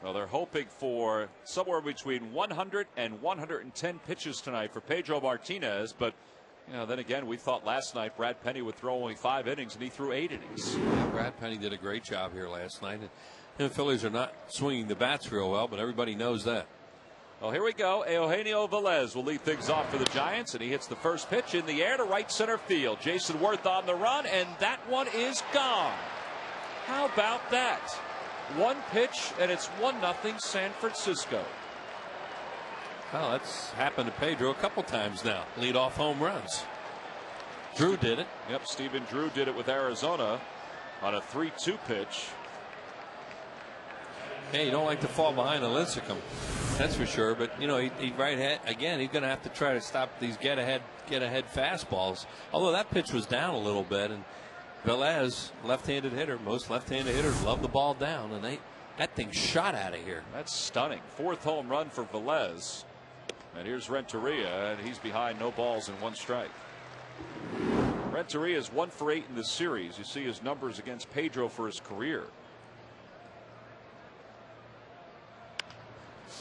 Well, they're hoping for somewhere between 100 and 110 pitches tonight for Pedro Martinez. But, then again, we thought last night Brad Penny would throw only 5 innings, and he threw 8 innings. Yeah, Brad Penny did a great job here last night. And the Phillies are not swinging the bats real well, but everybody knows that. Well, here we go. Eugenio Velez will lead things off for the Giants, and he hits the first pitch in the air to right center field. Jason Worth on the run, and that one is gone. How about that? One pitch, and it's 1-0 San Francisco. Well, that's happened to Pedro a couple times now. Leadoff home runs. Drew did it. Yep, Stephen Drew did it with Arizona on a 3-2 pitch. Hey, you don't like to fall behind a Lincecum, that's for sure. But he right ahead again. He's going to have to try to stop these get ahead fastballs. Although that pitch was down a little bit, and Velez, left-handed hitter. Most left-handed hitters love the ball down, and that thing shot out of here. That's stunning. 4th home run for Velez. And here's Renteria, and he's behind, no balls and 1 strike. Renteria is 1 for 8 in this series. You see his numbers against Pedro for his career.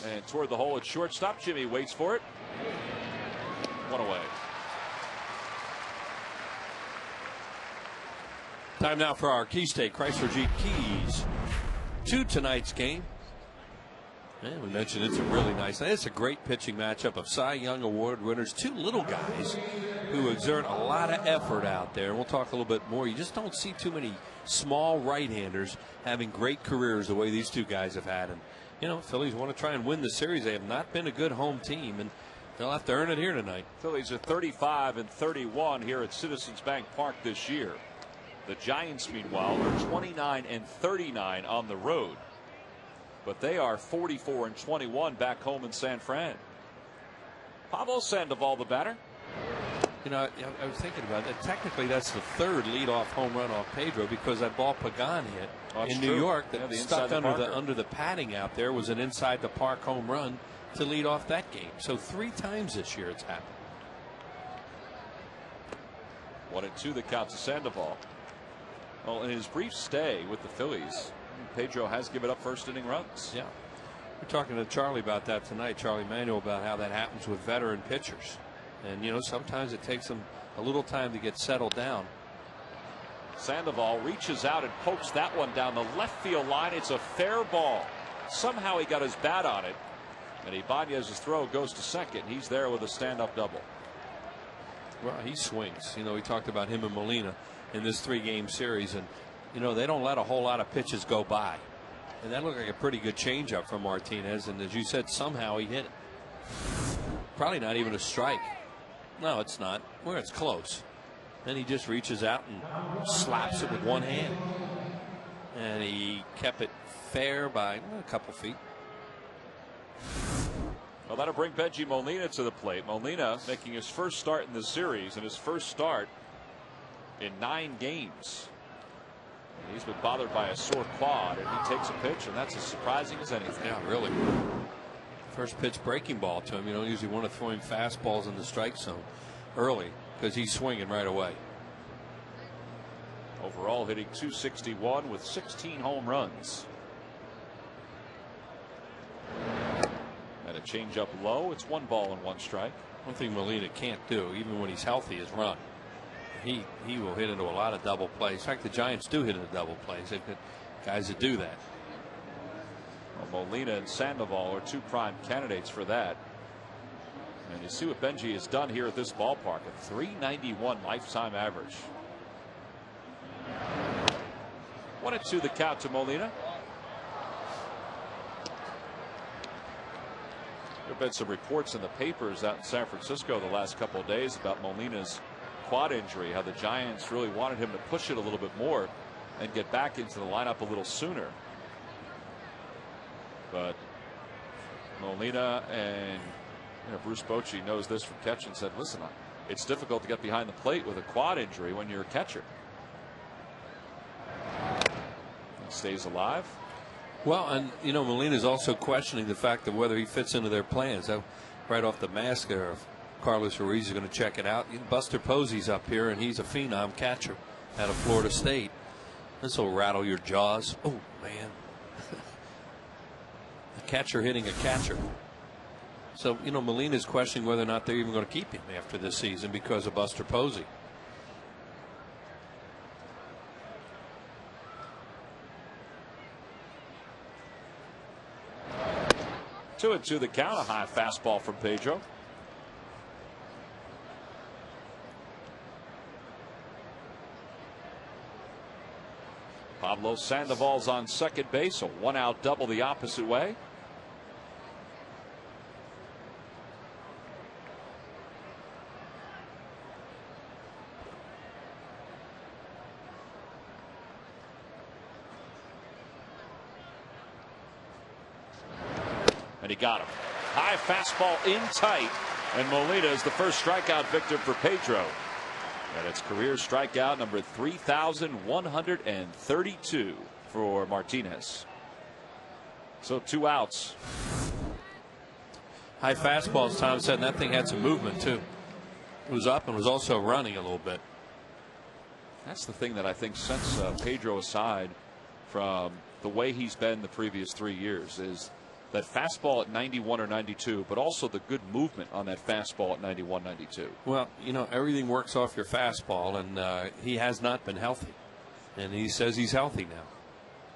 And toward the hole at shortstop, Jimmy waits for it. 1 away. Time now for our Key State Chrysler Jeep Keys to tonight's game. And we mentioned it's a really nice night. It's a great pitching matchup of Cy Young Award winners, 2 little guys who exert a lot of effort out there. We'll talk a little bit more. You just don't see too many small right-handers having great careers the way these 2 guys have had. And Phillies want to try and win the series. They have not been a good home team, and they'll have to earn it here tonight. Phillies are 35-31 here at Citizens Bank Park this year. The Giants, meanwhile, are 29-39 on the road. But they are 44-21 back home in San Fran. Pablo Sandoval, the batter. I was thinking about that. Technically, that's the 3rd leadoff home run off Pedro, because that ball Pagan hit in New York that stuck under the padding out there was an inside the park home run to lead off that game. So 3 times this year it's happened. 1-2 the count to Sandoval. Well, in his brief stay with the Phillies, Pedro has given up first inning runs. Yeah. We're talking to Charlie about that tonight, Charlie Manuel, about how that happens with veteran pitchers. And, sometimes it takes them a little time to get settled down. Sandoval reaches out and pokes that one down the left field line. It's a fair ball. Somehow he got his bat on it. And Ibanez's throw goes to second. He's there with a stand-up double. Well, he swings. We talked about him and Molina in this 3-game series, and they don't let a whole lot of pitches go by, and that looked like a pretty good changeup from Martinez, and as you said, somehow he hit it. Probably not even a strike. No, it's not. Well, it's close. Then he just reaches out and slaps it with one hand, and he kept it fair by a couple feet. Well, that'll bring Benji Molina to the plate. Molina making his first start in the series, and his first start in 9 games. And he's been bothered by a sore quad, and he takes a pitch, and that's as surprising as anything. Yeah, really. First pitch breaking ball to him. You don't usually want to throw him fastballs in the strike zone early because he's swinging right away. Overall hitting .261 with 16 home runs. And a changeup low. It's 1 ball and 1 strike. One thing Molina can't do, even when he's healthy, is run. He will hit into a lot of double plays. In fact, the Giants do hit into double plays. They've got guys that do that. Well, Molina and Sandoval are 2 prime candidates for that. And you see what Benji has done here at this ballpark, a .391 lifetime average. 1-2 the count to Molina. There have been some reports in the papers out in San Francisco the last couple of days about Molina's quad injury, how the Giants really wanted him to push it a little bit more and get back into the lineup a little sooner. But Molina and Bruce Bochy knows this from catching, said, listen, it's difficult to get behind the plate with a quad injury when you're a catcher. He stays alive. Well, and Molina's also questioning the fact of whether he fits into their plans. Right off the mask there of Carlos Ruiz is going to check it out. Buster Posey's up here, and he's a phenom catcher out of Florida State. This will rattle your jaws. Oh, man. A catcher hitting a catcher. So, you know, Molina's questioning whether or not they're even going to keep him after this season because of Buster Posey. 2-2 the count. A high fastball from Pedro. Pablo Sandoval's on second base, a 1-out double the opposite way. And he got him. High fastball in tight, and Molina is the first strikeout victim for Pedro. And it's career strikeout number 3,132 for Martinez. So 2 outs. High fastball, as Tom said, and that thing had some movement too. It was up and was also running a little bit. That's the thing that I think sets Pedro aside from the way he's been the previous 3 years, is that fastball at 91 or 92, but also the good movement on that fastball at 91, 92. Well, you know, everything works off your fastball, and he has not been healthy. And he says he's healthy now.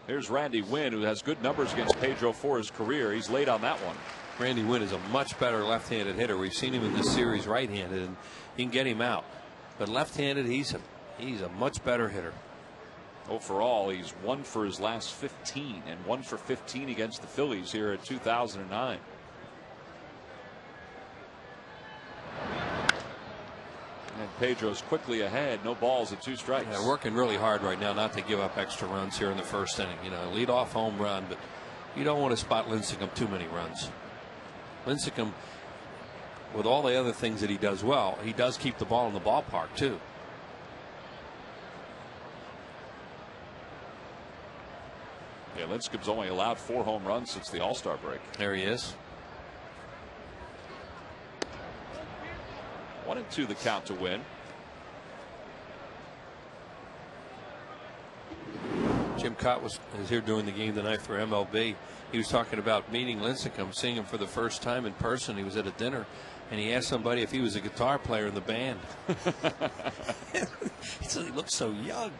Here's Randy Wynn, who has good numbers against Pedro for his career. He's late on that one. Randy Wynn is a much better left-handed hitter. We've seen him in this series right-handed, and he can get him out. But left-handed, he's a much better hitter. Overall, he's 1 for his last 15 and 1 for 15 against the Phillies here at 2009. And Pedro's quickly ahead. No balls and 2 strikes. Yeah, working really hard right now not to give up extra runs here in the first inning. You know, lead off home run, but you don't want to spot Lincecum too many runs. Lincecum, with all the other things that he does well, he does keep the ball in the ballpark too. Yeah, Lincecum's only allowed 4 home runs since the All-Star break. There he is. 1-2 the count to Win. Jim Cott is here doing the game tonight for MLB. He was talking about meeting Lincecum, seeing him for the first time in person. He was at a dinner, and he asked somebody if he was a guitar player in the band. He said he looks so young.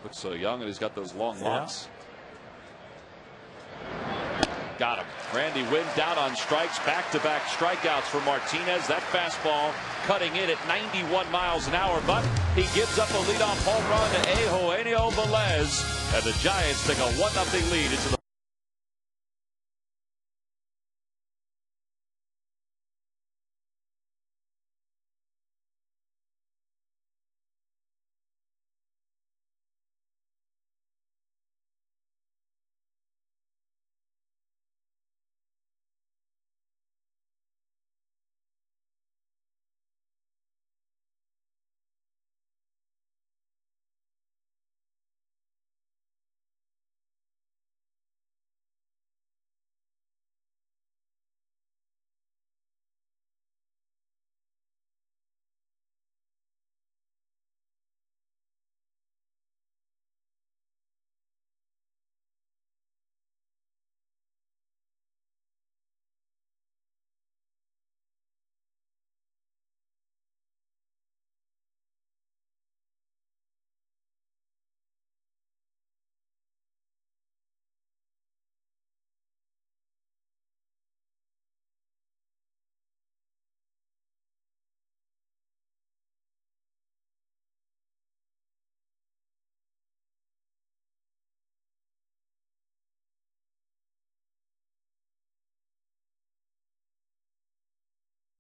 Looks so young, and he's got those long locks. Got him. Randy Wynn down on strikes. Back-to-back strikeouts for Martinez. That fastball cutting in at 91 miles an hour, but he gives up a leadoff home run to Eugenio Velez, and the Giants take a 1-0 lead into the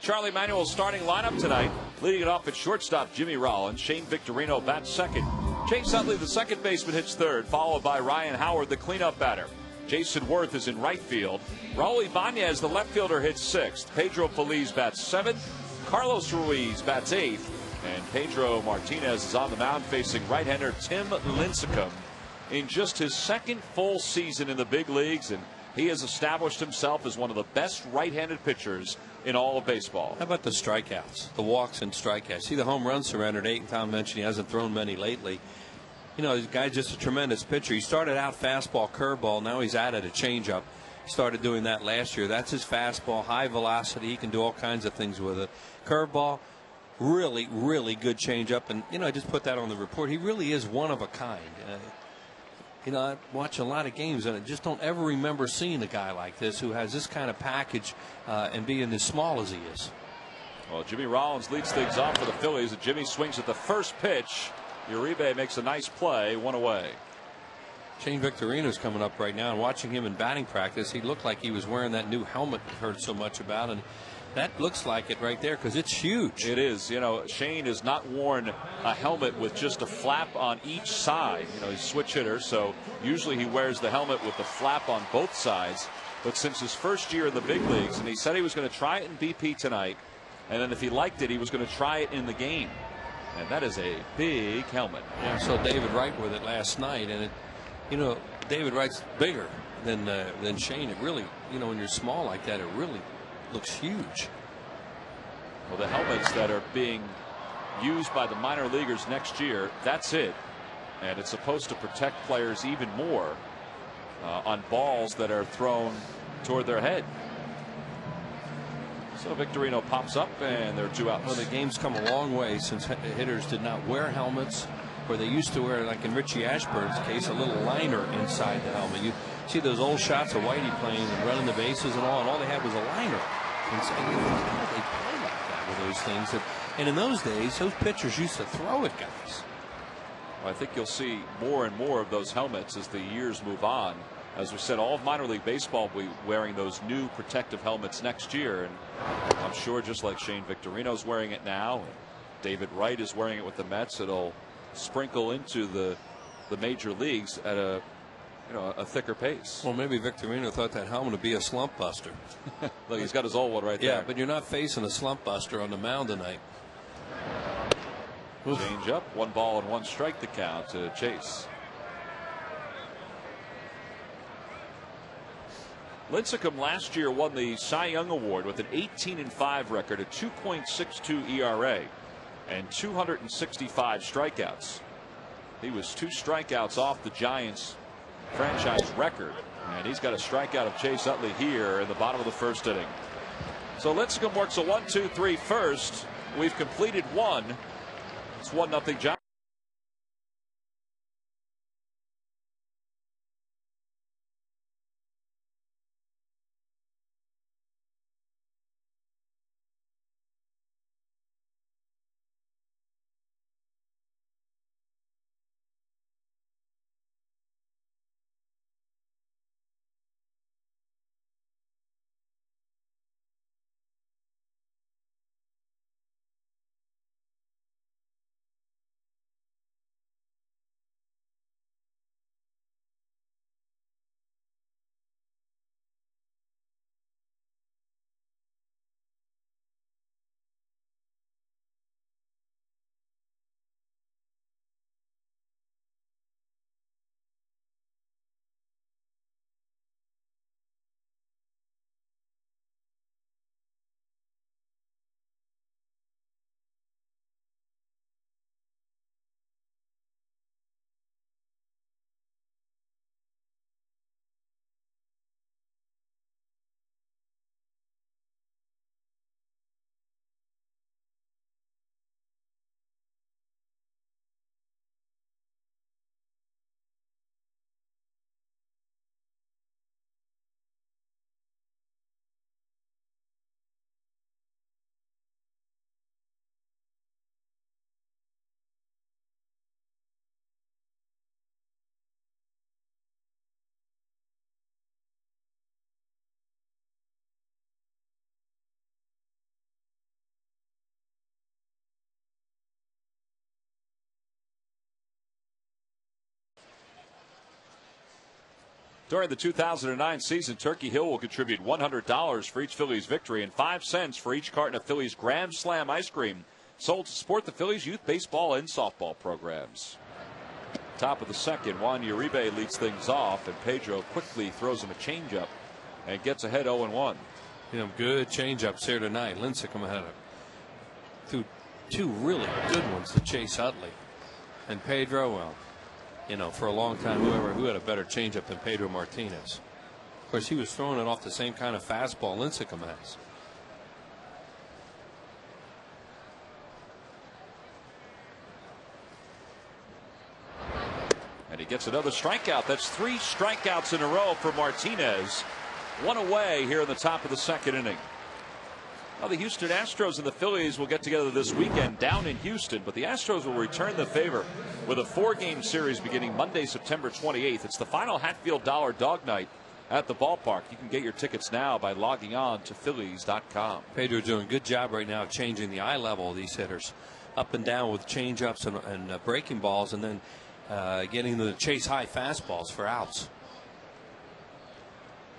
Charlie Manuel's starting lineup tonight. Leading it off at shortstop, Jimmy Rollins. Shane Victorino bats second. Chase Utley, the second baseman, hits third, followed by Ryan Howard, the cleanup batter. Jason Worth is in right field. Raul Ibanez, the left fielder, hits sixth. Pedro Feliz bats seventh. Carlos Ruiz bats eighth. And Pedro Martinez is on the mound facing right-hander Tim Lincecum in just his second full season in the big leagues, and he has established himself as one of the best right-handed pitchers in all of baseball. How about the strikeouts, the walks and strikeouts? See, the home run surrendered 8, and Tom mentioned he hasn't thrown many lately. You know, this guy's just a tremendous pitcher. He started out fastball, curveball. Now he's added a changeup. started doing that last year. That's his fastball, high velocity. He can do all kinds of things with it. Curveball, really, really good changeup. And, I just put that on the report. He really is one of a kind. I watch a lot of games, and I just don't ever remember seeing a guy like this who has this kind of package and being as small as he is. Well, Jimmy Rollins leads things off for the Phillies. And Jimmy swings at the first pitch. Uribe makes a nice play, 1 away. Shane Victorino's coming up right now, and watching him in batting practice, he looked like he was wearing that new helmet we've heard so much about, and that looks like it right there because it's huge. It is. Shane has not worn a helmet with just a flap on each side. He's a switch hitter, so usually he wears the helmet with the flap on both sides. But since his first year in the big leagues, and he said he was going to try it in BP tonight, and then if he liked it, he was going to try it in the game. And that is a big helmet. Yeah, so David Wright with it last night, and David Wright's bigger than Shane. It really, when you're small like that, it really looks huge. Well, the helmets that are being used by the minor leaguers next year, that's it. And it's supposed to protect players even more on balls that are thrown toward their head. So Victorino pops up, and there are 2 outs. Well, the game's come a long way since hitters did not wear helmets, where they used to wear, like in Richie Ashburn's case, a little liner inside the helmet. You see those old shots of Whitey playing and running the bases and all they had was a liner inside. They play like that with those things. And in those days, those pitchers used to throw at guys. Well, I think you'll see more and more of those helmets as the years move on. As we said, all of minor league baseball will be wearing those new protective helmets next year. And I'm sure just like Shane Victorino's wearing it now, and David Wright is wearing it with the Mets, it'll sprinkle into the major leagues at a thicker pace. Well, maybe Victorino thought that helmet would be a slump buster. Look, he's got his old one right there. Yeah, but you're not facing a slump buster on the mound tonight. Change up, 1 ball and 1 strike to count to Chase. Lincecum last year won the Cy Young Award with an 18-5 record, a 2.62 ERA, and 265 strikeouts. He was 2 strikeouts off the Giants' franchise record, and he's got a strikeout of Chase Utley here in the bottom of the 1st inning. So Lincecum works a 1-2-3 first. We've completed 1. It's 1-0 Giants. During the 2009 season, Turkey Hill will contribute $100 for each Phillies victory and 5 cents for each carton of Phillies Grand Slam ice cream sold to support the Phillies youth baseball and softball programs. Top of the 2nd, Juan Uribe leads things off, and Pedro quickly throws him a changeup and gets ahead 0-1. Good changeups here tonight. Lincecum had two really good ones to Chase Utley. And Pedro, well, for a long time, who had a better changeup than Pedro Martinez? Of course, he was throwing it off the same kind of fastball Lincecum has. And he gets another strikeout. That's 3 strikeouts in a row for Martinez. 1 away here in the top of the 2nd inning. Well, the Houston Astros and the Phillies will get together this weekend down in Houston, but the Astros will return the favor with a 4-game series beginning Monday, September 28th. It's the final Hatfield Dollar Dog Night at the ballpark. You can get your tickets now by logging on to Phillies.com. Pedro's doing a good job right now of changing the eye level of these hitters up and down with change-ups and breaking balls, and then getting the chase high fastballs for outs.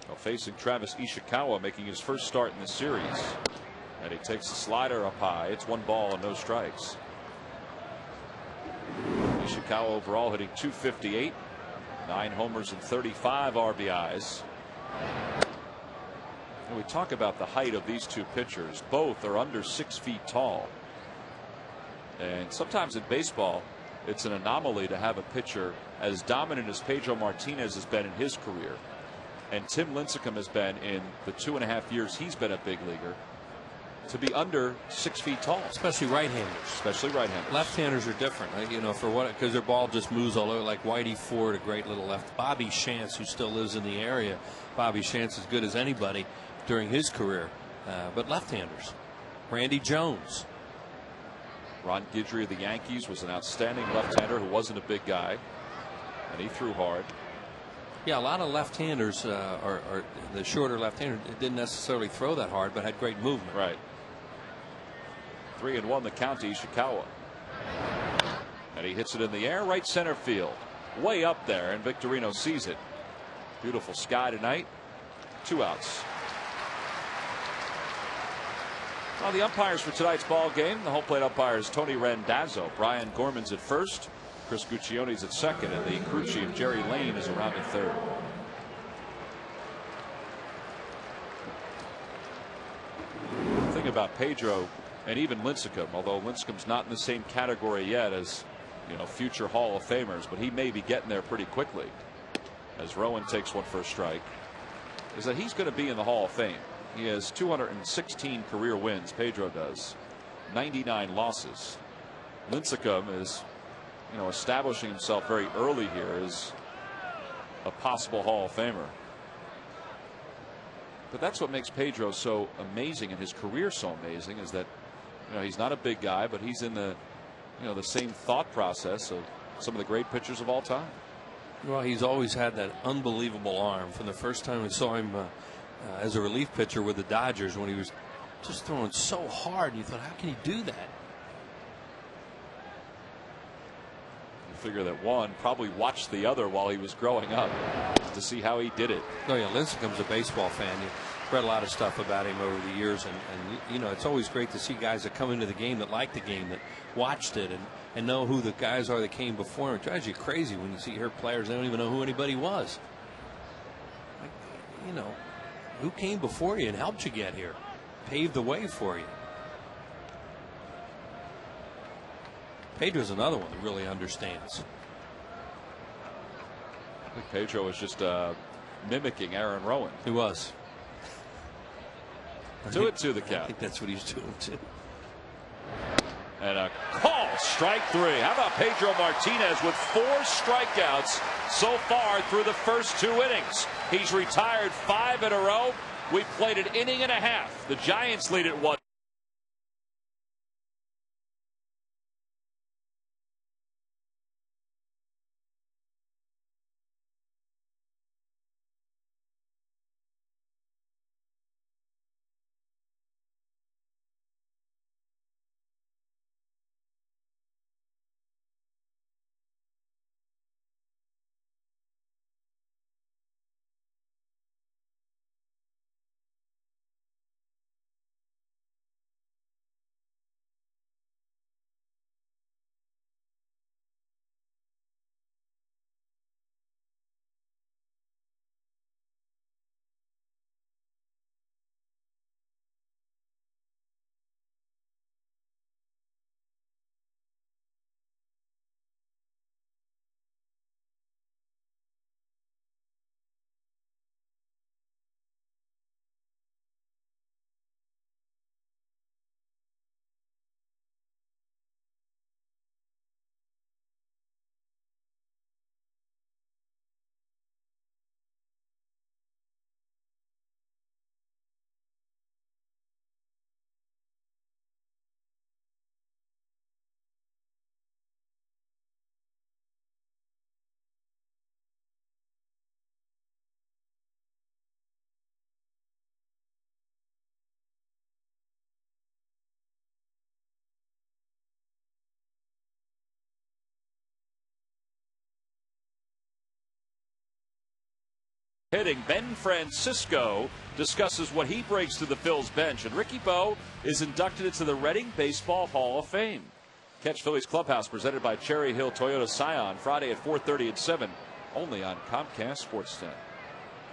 Well, facing Travis Ishikawa, making his first start in the series. And he takes the slider up high. It's 1 ball and no strikes. Ishikawa overall hitting .258, 9 homers and 35 RBIs. And we talk about the height of these 2 pitchers. Both are under 6 feet tall. And sometimes in baseball, it's an anomaly to have a pitcher as dominant as Pedro Martinez has been in his career, and Tim Lincecum has been in the 2.5 years he's been a big leaguer, to be under 6 feet tall. Especially right-handers. Especially right-handers. Left-handers are different, you know, for what, because their ball just moves all over. Like Whitey Ford, a great little left. Bobby Shantz, who still lives in the area. Bobby Shantz as good as anybody during his career, but left-handers. Randy Jones. Ron Guidry of the Yankees was an outstanding left-hander who wasn't a big guy, and he threw hard. Yeah, a lot of left-handers, or the shorter left-hander, didn't necessarily throw that hard, but had great movement. Right. 3-1 the count to Ishikawa. And he hits it in the air, right center field. Way up there, and Victorino sees it. Beautiful sky tonight. 2 outs. Well, the umpires for tonight's ball game, the home plate umpires Tony Randazzo, Brian Gorman's at first, Chris Guccione's at second, and the crew chief Jerry Lane is around at third. The thing about Pedro and even Lincecum, although Lincecum's not in the same category yet as, you know, future Hall of Famers, but he may be getting there pretty quickly as Rowan takes one for a strike, is that he's going to be in the Hall of Fame. He has 216 career wins. Pedro does 99 losses. Lincecum is, you know, establishing himself very early here as a possible Hall of Famer. But that's what makes Pedro so amazing and his career so amazing, is that, you know, he's not a big guy, but he's in the, you know, the same thought process of some of the great pitchers of all time. Well, he's always had that unbelievable arm. From the first time we saw him as a relief pitcher with the Dodgers, when he was just throwing so hard, and you thought, how can he do that? You figure that one probably watched the other while he was growing up to see how he did it. Oh yeah, Lincecum's a baseball fan. You read a lot of stuff about him over the years, and you know, it's always great to see guys that come into the game that like the game, that watched it, and know who the guys are that came before him. It drives you crazy when you see your players, they don't even know who anybody was. Like, you know, who came before you and helped you get here, paved the way for you. Pedro's another one that really understands. I think Pedro was just mimicking Aaron Rowan. He was. 2-2 the count. I think that's what he's doing too. And a call, strike 3. How about Pedro Martinez with 4 strikeouts so far through the first 2 innings? He's retired 5 in a row. We've played an inning and a half. The Giants lead at 1. hitting. Ben Francisco discusses what he brings to the Phils bench. And Ricky Bo is inducted into the Reading Baseball Hall of Fame. Catch Phillies Clubhouse presented by Cherry Hill Toyota Scion Friday at 4:30 and 7 only on Comcast Sportsnet.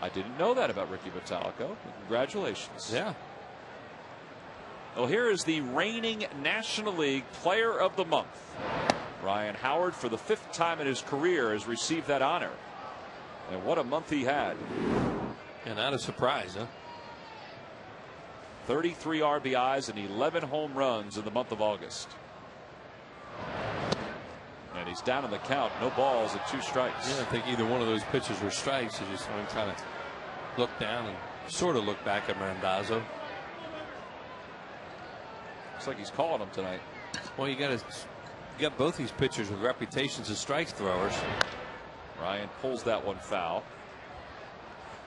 I didn't know that about Ricky Bottalico. Congratulations. Yeah. Well, here is the reigning National League Player of the Month. Ryan Howard, for the 5th time in his career, has received that honor. And what a month he had. And not a surprise, huh? 33 RBIs and 11 home runs in the month of August. And he's down in the count. No balls and 2 strikes. Yeah, I think either one of those pitches were strikes. You just want to kind of look down and sort of look back at Randazzo. Looks like he's calling him tonight. Well, you got both these pitchers with reputations as strike throwers. Ryan pulls that one foul.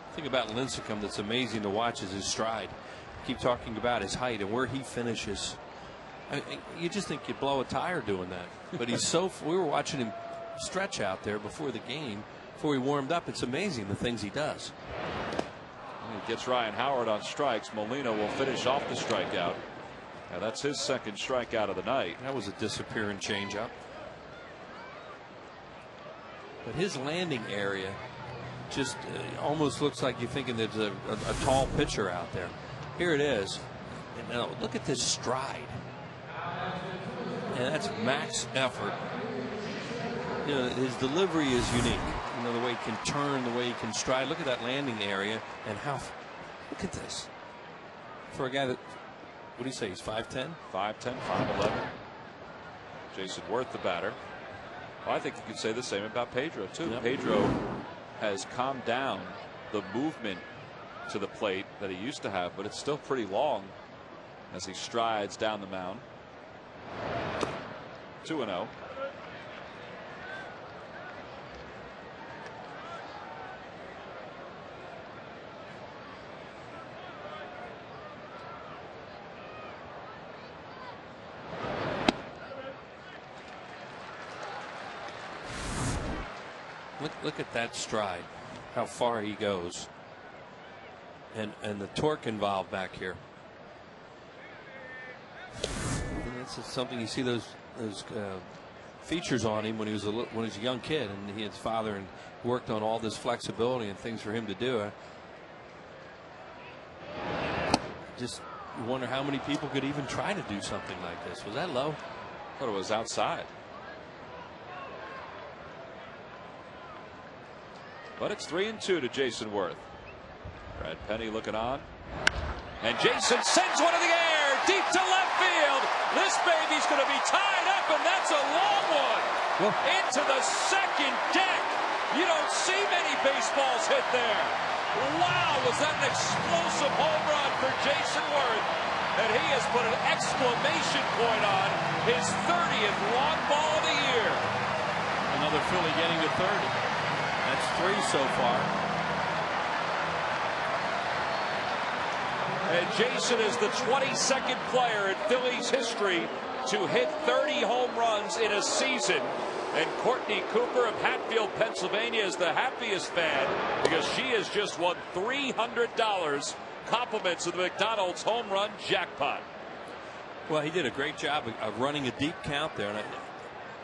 The thing about Lincecum that's amazing to watch is his stride. Keep talking about his height and where he finishes. You just think you'd blow a tire doing that. But he's so. We were watching him stretch out there before the game, before he warmed up. It's amazing the things he does. He gets Ryan Howard on strikes. Molina will finish off the strikeout. Now that's his 2nd strikeout of the night. That was a disappearing changeup. But his landing area just almost looks like you're thinking there's a tall pitcher out there. Here it is. And now look at this stride. And that's max effort. You know, his delivery is unique. You know, the way he can turn, the way he can stride. Look at that landing area and how. Look at this. For a guy that, what do you say, he's 5'10"? 5'10", 5'11". Jason Worth, the batter. Well, I think you could say the same about Pedro, too. Yep. Pedro has calmed down the movement to the plate that he used to have, but it's still pretty long as he strides down the mound. 2-0. Look at that stride, how far he goes, and the torque involved back here. And that's something you see those features on him when he was a young kid, and he and his father and worked on all this flexibility and things for him to do. Just wonder how many people could even try to do something like this. Was that low? I thought it was outside. But it's 3-2 to Jason Worth. Brad Penny looking on. And Jason sends one in the air deep to left field. This baby's going to be tied up, and that's a long one. Well, into the 2nd deck. You don't see many baseballs hit there. Wow, was that an explosive home run for Jason Worth. And he has put an exclamation point on his 30th long ball of the year. Another Philly getting to 30. That's 3 so far. And Jason is the 22nd player in Phillies history to hit 30 home runs in a season. And Courtney Cooper of Hatfield, Pennsylvania is the happiest fan because she has just won $300 compliments of the McDonald's home run jackpot. Well, he did a great job of running a deep count there. And I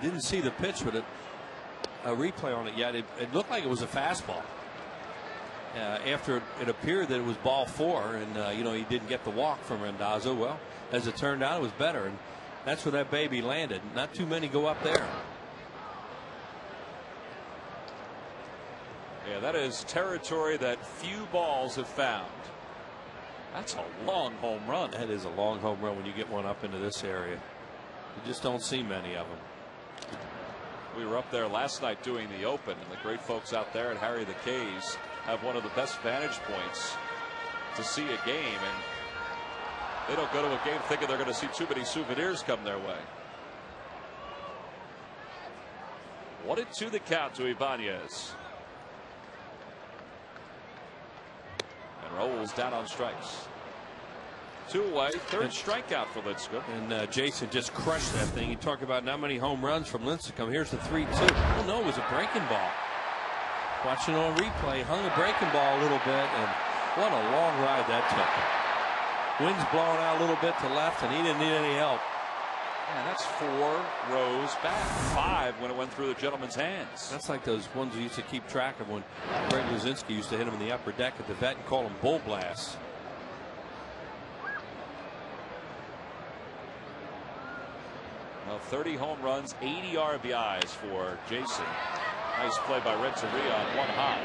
didn't see the pitch, but a replay on it yet. It looked like it was a fastball. After it appeared that it was ball 4, and you know, he didn't get the walk from Randazzo. Well, as it turned out, it was better, and that's where that baby landed. Not too many go up there. Yeah, that is territory that few balls have found. That's a long home run. That is a long home run when you get one up into this area. You just don't see many of them. We were up there last night doing the Open, and the great folks out there at Harry the K's have one of the best vantage points to see a game, and they don't go to a game thinking they're going to see too many souvenirs come their way. 1-2 the count to Ibanez. And rolls down on strikes. 2 away, 3rd strikeout for Lincecum. And Jason just crushed that thing. You talk about not many home runs from Lincecum. Here's the 3-2. Oh no, it was a breaking ball. Watching on replay, hung a breaking ball a little bit, and what a long ride that took. Wind's blowing out a little bit to left, and he didn't need any help. And that's 4 rows back. 5 when it went through the gentleman's hands. That's like those ones we used to keep track of when Greg Luzinski used to hit him in the upper deck at the vet and call them bull blasts. Well, 30 home runs, 80 RBIs for Jason. Nice play by Renteria on one hop.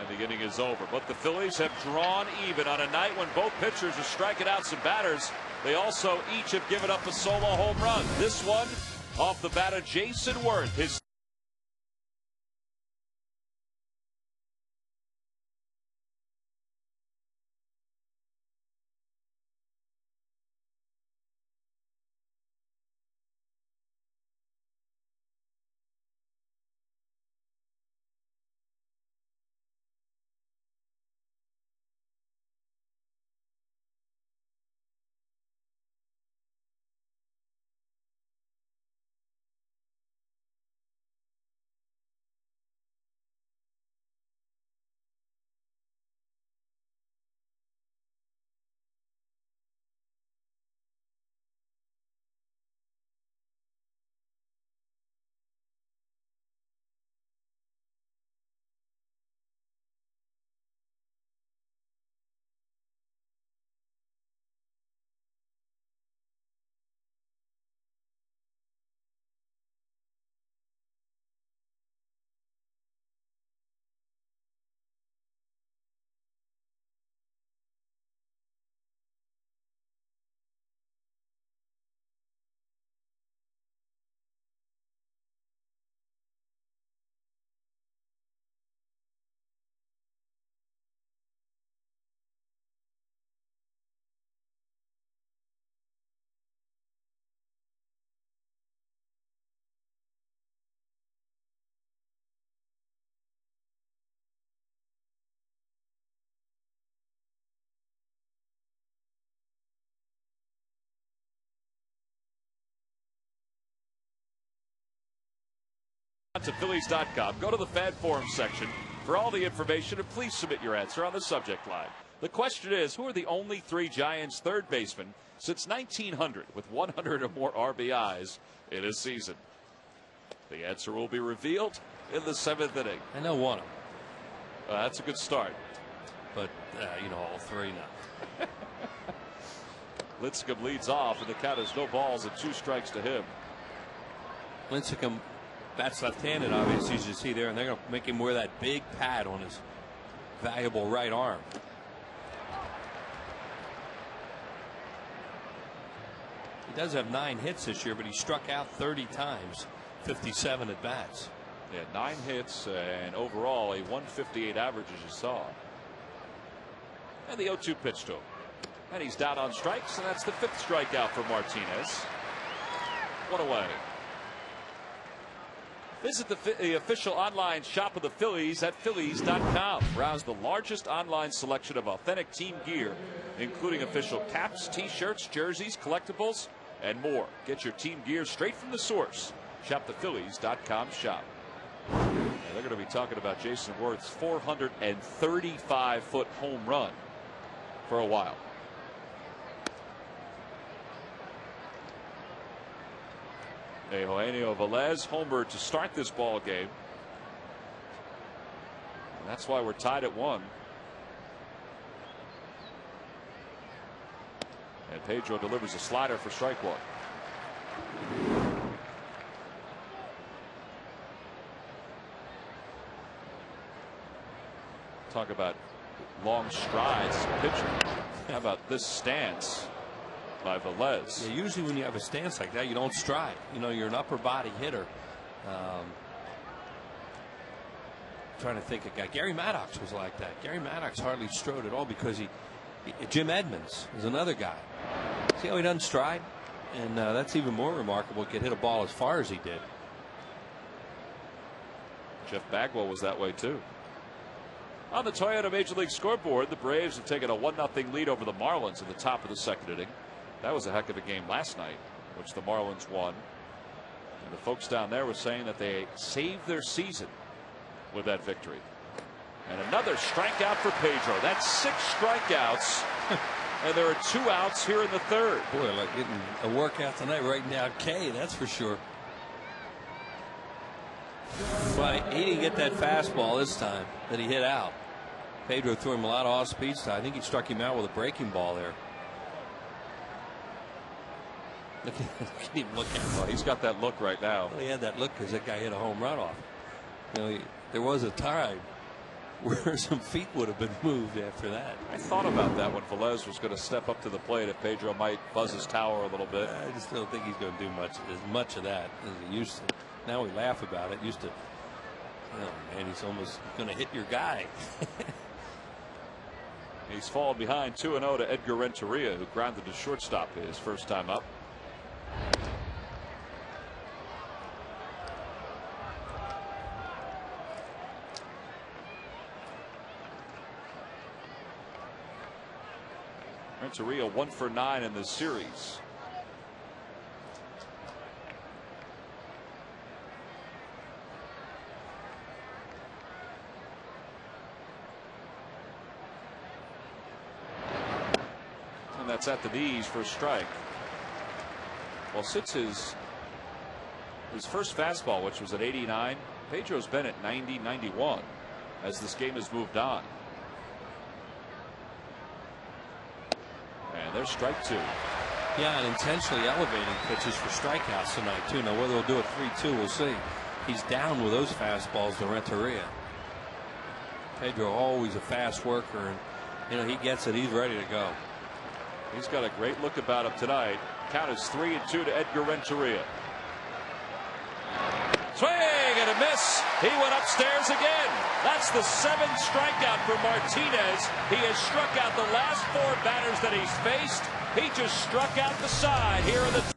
And the inning is over. But the Phillies have drawn even on a night when both pitchers are striking out some batters. They also each have given up a solo home run. This one off the bat of Jason Worth. His to Phillies.com. Go to the fan forum section for all the information, and please submit your answer on the subject line. The question is, who are the only 3 Giants third basemen since 1900 with 100 or more RBIs in a season? The answer will be revealed in the 7th inning. I know one of them. That's a good start. But, all 3 now. Lincecum leads off, and the count is no balls and 2 strikes to him. Lincecum bats left-handed, obviously, as you see there, and they're going to make him wear that big pad on his valuable right arm. He does have 9 hits this year, but he struck out 30 times, 57 at bats. Yeah, 9 hits and overall a 158 average, as you saw. And the 0-2 pitch to him. And he's down on strikes, and that's the 5th strikeout for Martinez. 1 away. Visit the official online shop of the Phillies at Phillies.com. Browse the largest online selection of authentic team gear, including official caps, t-shirts, jerseys, collectibles, and more. Get your team gear straight from the source. Shop the Phillies.com shop. And they're going to be talking about Jason Worth's 435-foot home run for a while. Eugenio Velez homer to start this ball game. And that's why we're tied at 1. And Pedro delivers a slider for strike 1. Talk about long strides pitcher. How about this stance by Velez? Yeah, usually when you have a stance like that, you don't stride. You're an upper body hitter. Trying to think of a guy. Gary Maddox was like that. Gary Maddox hardly strode at all because Jim Edmonds is another guy. See how he doesn't stride? And that's even more remarkable. He could hit a ball as far as he did. Jeff Bagwell was that way too. On the Toyota Major League scoreboard, the Braves have taken a 1-0 lead over the Marlins in the top of the 2nd inning. That was a heck of a game last night, which the Marlins won. And the folks down there were saying that they saved their season with that victory. And another strikeout for Pedro. That's 6 strikeouts. And there are 2 outs here in the third. Boy, like getting a workout tonight, writing down K, that's for sure. Well, he didn't get that fastball this time that he hit out. Pedro threw him a lot of off speed style. I think he struck him out with a breaking ball there. Look at him look at him. Well, he's got that look right now. Well, he had that look because that guy hit a home run off. You know, there was a time where some feet would have been moved after that. I thought about that when Velez was going to step up to the plate, if Pedro might buzz his tower a little bit. I just don't think he's going to do as much of that as he used to. Now we laugh about it. Used to, oh man, he's almost going to hit your guy. He's fallen behind 2-0 to Edgar Renteria, who grounded to shortstop his first time up. Renteria 1 for 9 in this series. And that's at the knees for a strike. Well, since his first fastball, which was at 89, Pedro's been at 90, 91 as this game has moved on. And there's strike 2. Yeah, and intentionally elevating pitches for strikeouts tonight too. Now whether he'll do a 3-2, we'll see. He's down with those fastballs to Renteria. Pedro always a fast worker, and you know he gets it. He's ready to go. He's got a great look about him tonight. Count is 3-2 to Edgar Renteria. Swing and a miss. He went upstairs again. That's the 7th strikeout for Martinez. He has struck out the last 4 batters that he's faced. He just struck out the side here in the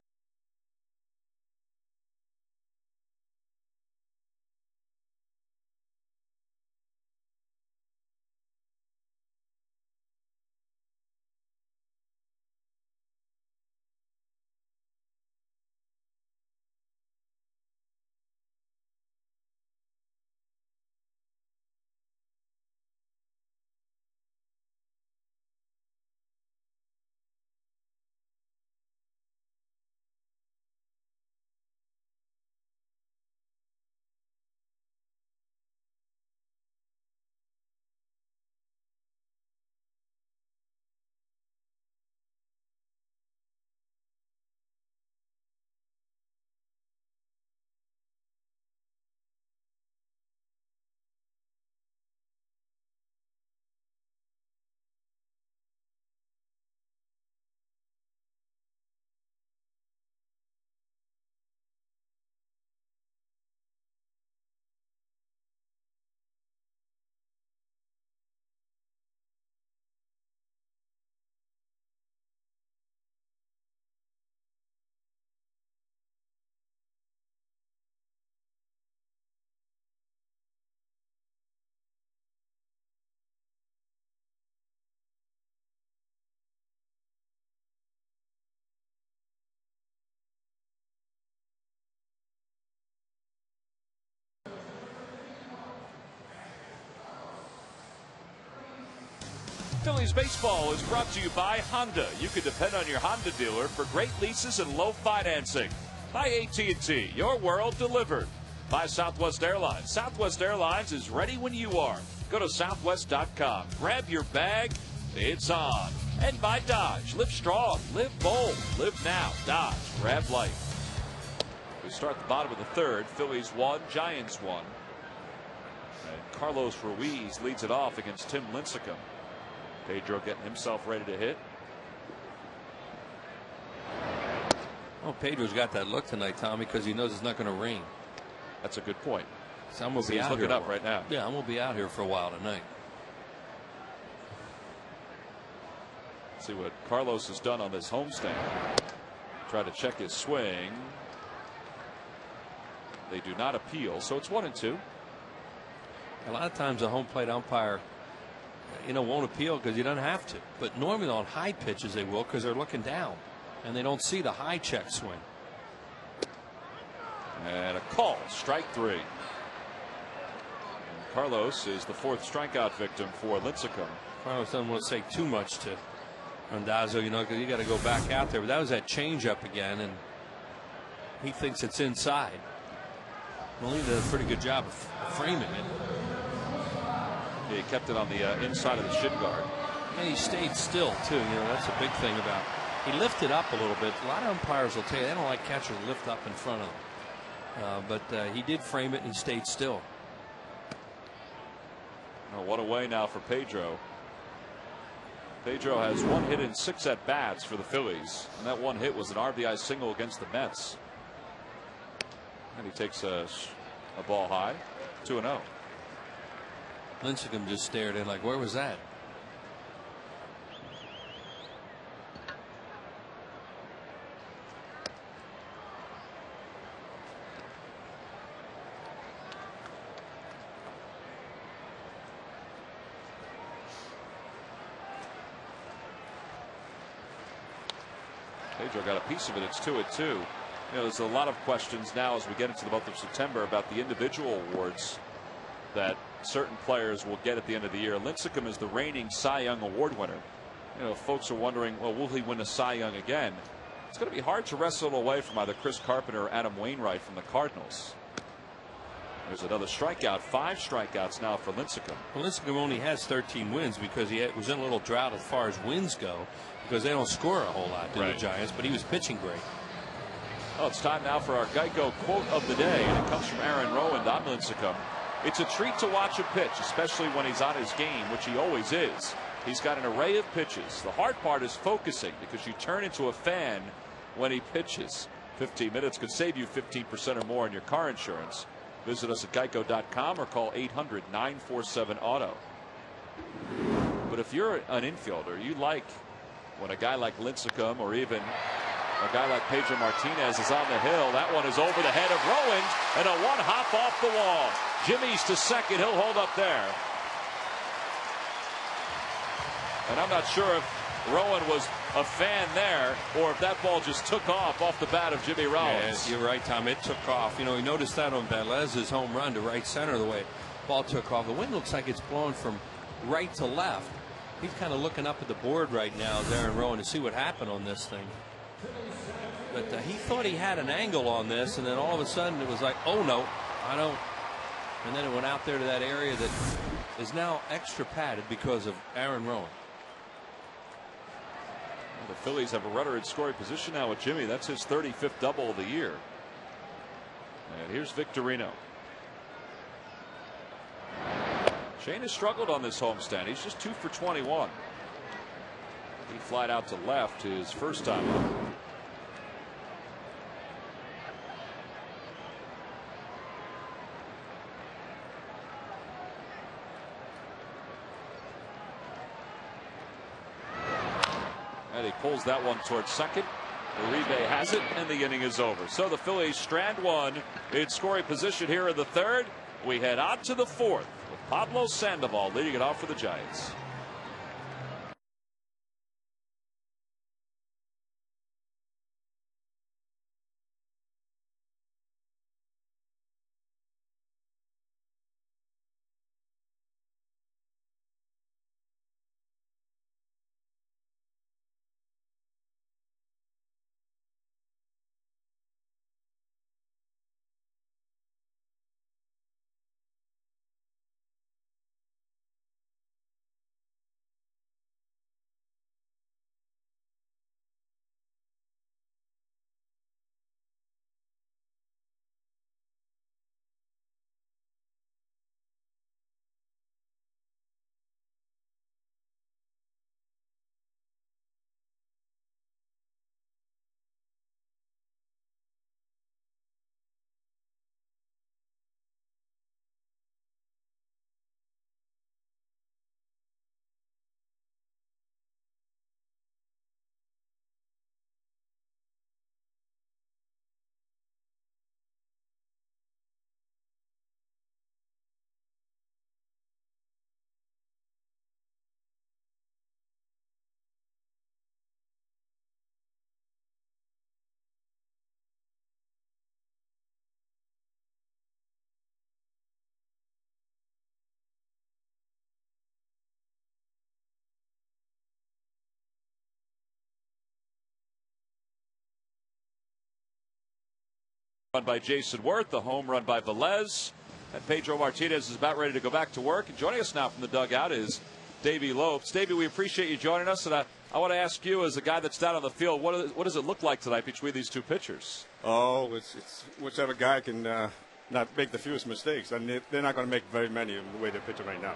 Phillies baseball is brought to you by Honda. You can depend on your Honda dealer for great leases and low financing. By AT&T, your world delivered. By Southwest Airlines. Southwest Airlines is ready when you are. Go to southwest.com. Grab your bag. It's on. And by Dodge. Live strong. Live bold. Live now. Dodge. Grab life. We start the bottom of the third. Phillies 1, Giants 1. And Carlos Ruiz leads it off against Tim Lincecum. Pedro getting himself ready to hit. Oh, Pedro's got that look tonight, Tommy, because he knows it's not going to rain. That's a good point. So I'm going to be he's out looking here up right now. Yeah, I'm going to be out here for a while tonight. See what Carlos has done on this homestand. Try to check his swing. They do not appeal, so it's 1-2. A lot of times a home plate umpire, won't appeal because he doesn't have to. But normally on high pitches they will because they're looking down and they don't see the high check swing. And a call, strike 3. And Carlos is the 4th strikeout victim for Lincecum. Carlos doesn't want to say too much to Randazzo, you know, because you got to go back out there. But that was that changeup again, and he thinks it's inside. Well, he did a pretty good job of framing it. Yeah, he kept it on the inside of the shin guard. And he stayed still, too. You know, that's a big thing about it. He lifted up a little bit. A lot of umpires will tell you they don't like catchers to lift up in front of them. But he did frame it and he stayed still. Oh, what a way now for Pedro. Pedro has 1 hit in 6 at bats for the Phillies, and that 1 hit was an RBI single against the Mets. And he takes a ball high, 2-0. Lincecum just stared in like, where was that? Pedro got a piece of it. It's 2-2. You know, there's a lot of questions now as we get into the month of September about the individual awards that certain players will get at the end of the year. Lincecum is the reigning Cy Young Award winner. You know, folks are wondering, well, will he win a Cy Young again? It's going to be hard to wrestle it away from either Chris Carpenter or Adam Wainwright from the Cardinals. There's another strikeout. 5 strikeouts now for Lincecum. Well, Lincecum only has 13 wins because he was in a little drought as far as wins go, because they don't score a whole lot, do the Giants, but he was pitching great. Oh, it's time now for our Geico quote of the day, and it comes from Aaron Rowand on Lincecum. It's a treat to watch him pitch, especially when he's on his game, which he always is. He's got an array of pitches. The hard part is focusing, because you turn into a fan when he pitches. 15 minutes could save you 15% or more on your car insurance. Visit us at geico.com or call 800-947-AUTO. But if you're an infielder, you like when a guy like Lincecum or even a guy like Pedro Martinez is on the hill. That one is over the head of Rowand, and a 1-hop off the wall. Jimmy's to second. He'll hold up there. And I'm not sure if Rowand was a fan there or if that ball just took off the bat of Jimmy Rollins. Yeah, you're right, Tom. It took off. You know, you noticed that on Velez's home run to right center, the way the ball took off. The wind looks like it's blowing from right to left. He's kind of looking up at the board right now, Aaron Rowand, to see what happened on this thing. But he thought he had an angle on this, and then all of a sudden it was like, oh no, I don't. And then it went out there to that area that is now extra padded because of Aaron Rowand. The Phillies have a runner in scoring position now with Jimmy. That's his 35th double of the year. And here's Victorino. Shane has struggled on this homestand. He's just 2 for 21. He flied out to left his first time up. And he pulls that one towards second. Uribe has it, and the inning is over. So the Phillies strand 1 in scoring position here in the 3rd. We head out to the 4th with Pablo Sandoval leading it off for the Giants. Run by Jason Worth, the home run by Velez. And Pedro Martinez is about ready to go back to work. And joining us now from the dugout is Davey Lopes. Davey, we appreciate you joining us. And I want to ask you, as a guy that's down on the field, what does it look like tonight between these two pitchers? Oh, it's whichever guy can not make the fewest mistakes. I mean, they're not going to make very many the way they're pitching right now.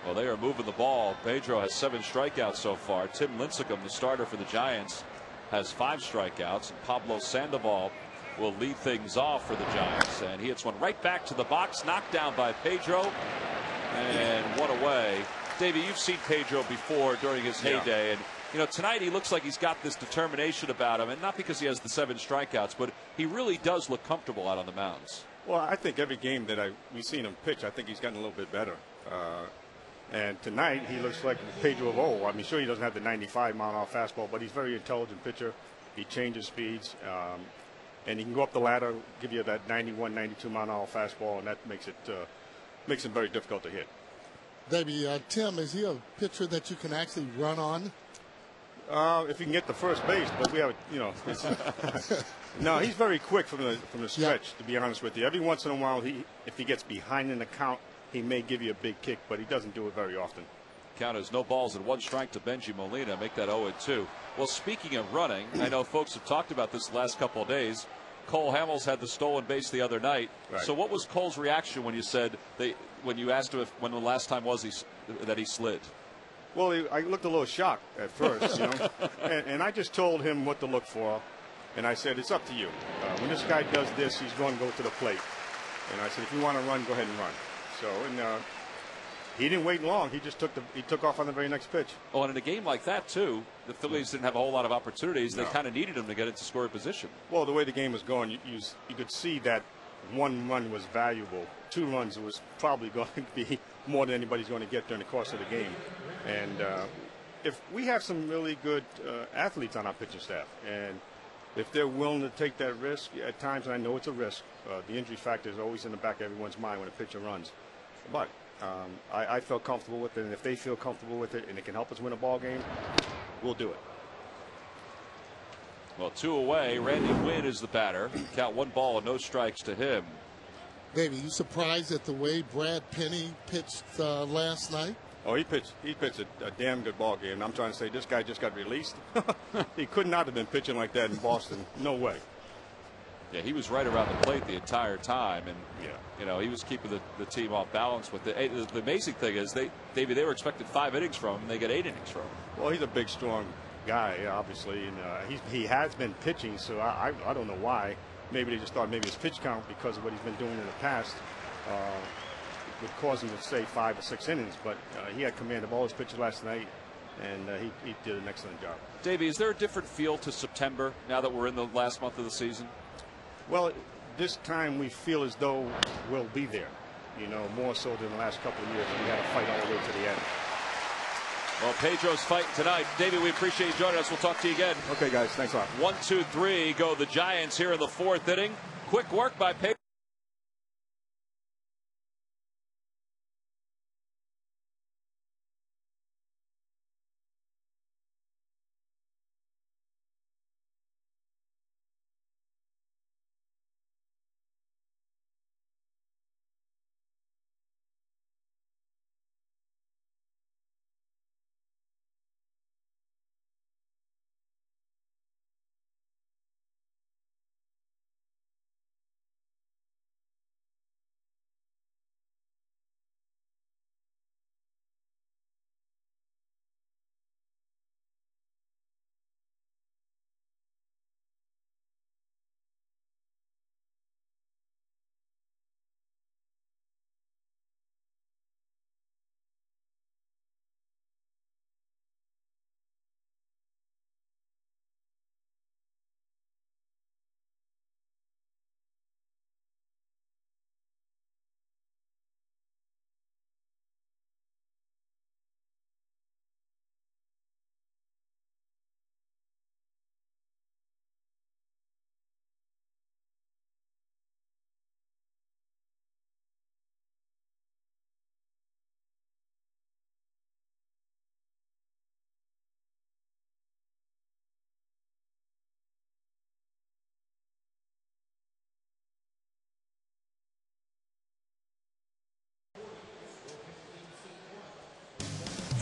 Well, they are moving the ball. Pedro has 7 strikeouts so far. Tim Lincecum, the starter for the Giants, has 5 strikeouts. And Pablo Sandoval will lead things off for the Giants. And he hits one right back to the box, knocked down by Pedro, and one away. Davey, you've seen Pedro before during his heyday. And tonight he looks like he's got this determination about him, and not because he has the 7 strikeouts, but he really does look comfortable out on the mounds. Well, I think every game that we've seen him pitch, I think he's gotten a little bit better. And tonight he looks like Pedro of old. I mean, sure, he doesn't have the 95-mile-an-hour fastball, but he's a very intelligent pitcher. He changes speeds, and he can go up the ladder, give you that 91, 92-mile-an-hour fastball, and that makes him very difficult to hit. Davey, Tim, is he a pitcher that you can actually run on? If he can get to first base, but we have, no, he's very quick from the stretch. To be honest with you, every once in a while, if he gets behind in the count, he may give you a big kick, but he doesn't do it very often. Count is no balls and 1 strike to Benji Molina, make that 0-2. Well, speaking of running, I know folks have talked about this the last couple of days. Cole Hamels had the stolen base the other night. Right. So what was Cole's reaction when you said when you asked him when the last time was that he slid? Well, I looked a little shocked at first, and I just told him what to look for, and I said, it's up to you. When this guy does this, he's going to go to the plate. And I said, if you want to run, go ahead and run. So, he didn't wait long. He just took off on the very next pitch. Oh, and in a game like that, too, the Phillies didn't have a whole lot of opportunities. No. They kind of needed him to get into scoring position. Well, the way the game was going, you could see that 1 run was valuable. 2 runs was probably going to be more than anybody's going to get during the course of the game. And if we have some really good athletes on our pitching staff, and if they're willing to take that risk, at times, and I know it's a risk, the injury factor is always in the back of everyone's mind when a pitcher runs. But I felt comfortable with it, and if they feel comfortable with it and it can help us win a ball game, we'll do it. Well, 2 away. Randy Wynn is the batter. Count 1 ball and no strikes to him. Davey, you surprised at the way Brad Penny pitched last night? Oh, he pitched a damn good ball game. I'm trying to say this guy just got released. He could not have been pitching like that in Boston. No way. Yeah, he was right around the plate the entire time, and he was keeping the team off balance with it. The amazing thing is they were expecting 5 innings from him. They got 8 innings from him. Well, he's a big, strong guy, obviously, and he has been pitching. So I don't know why. Maybe they just thought maybe his pitch count, because of what he's been doing in the past, would cause him to say 5 or 6 innings. But he had command of all his pitches last night, and he did an excellent job. Davey, is there a different feel to September now that we're in the last month of the season? Well, this time we feel as though we'll be there, more so than the last couple of years. We had to fight all the way to the end. Well, Pedro's fighting tonight. Davey, we appreciate you joining us. We'll talk to you again. Okay, guys. Thanks a lot. 1, 2, 3 go the Giants here in the 4th inning. Quick work by Pedro.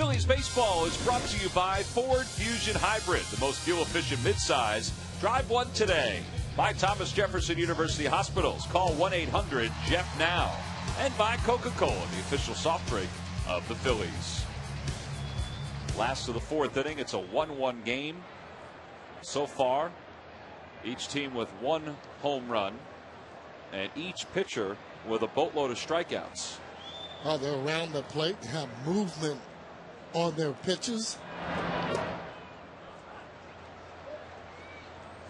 Phillies baseball is brought to you by Ford Fusion Hybrid, the most fuel-efficient midsize. Drive one today. By Thomas Jefferson University Hospitals. Call 1-800-JEF now. And by Coca-Cola, the official soft drink of the Phillies. Last of the fourth inning. It's a 1-1 game so far. Each team with one home run, and each pitcher with a boatload of strikeouts. Oh, they're around the plate, have movement on their pitches.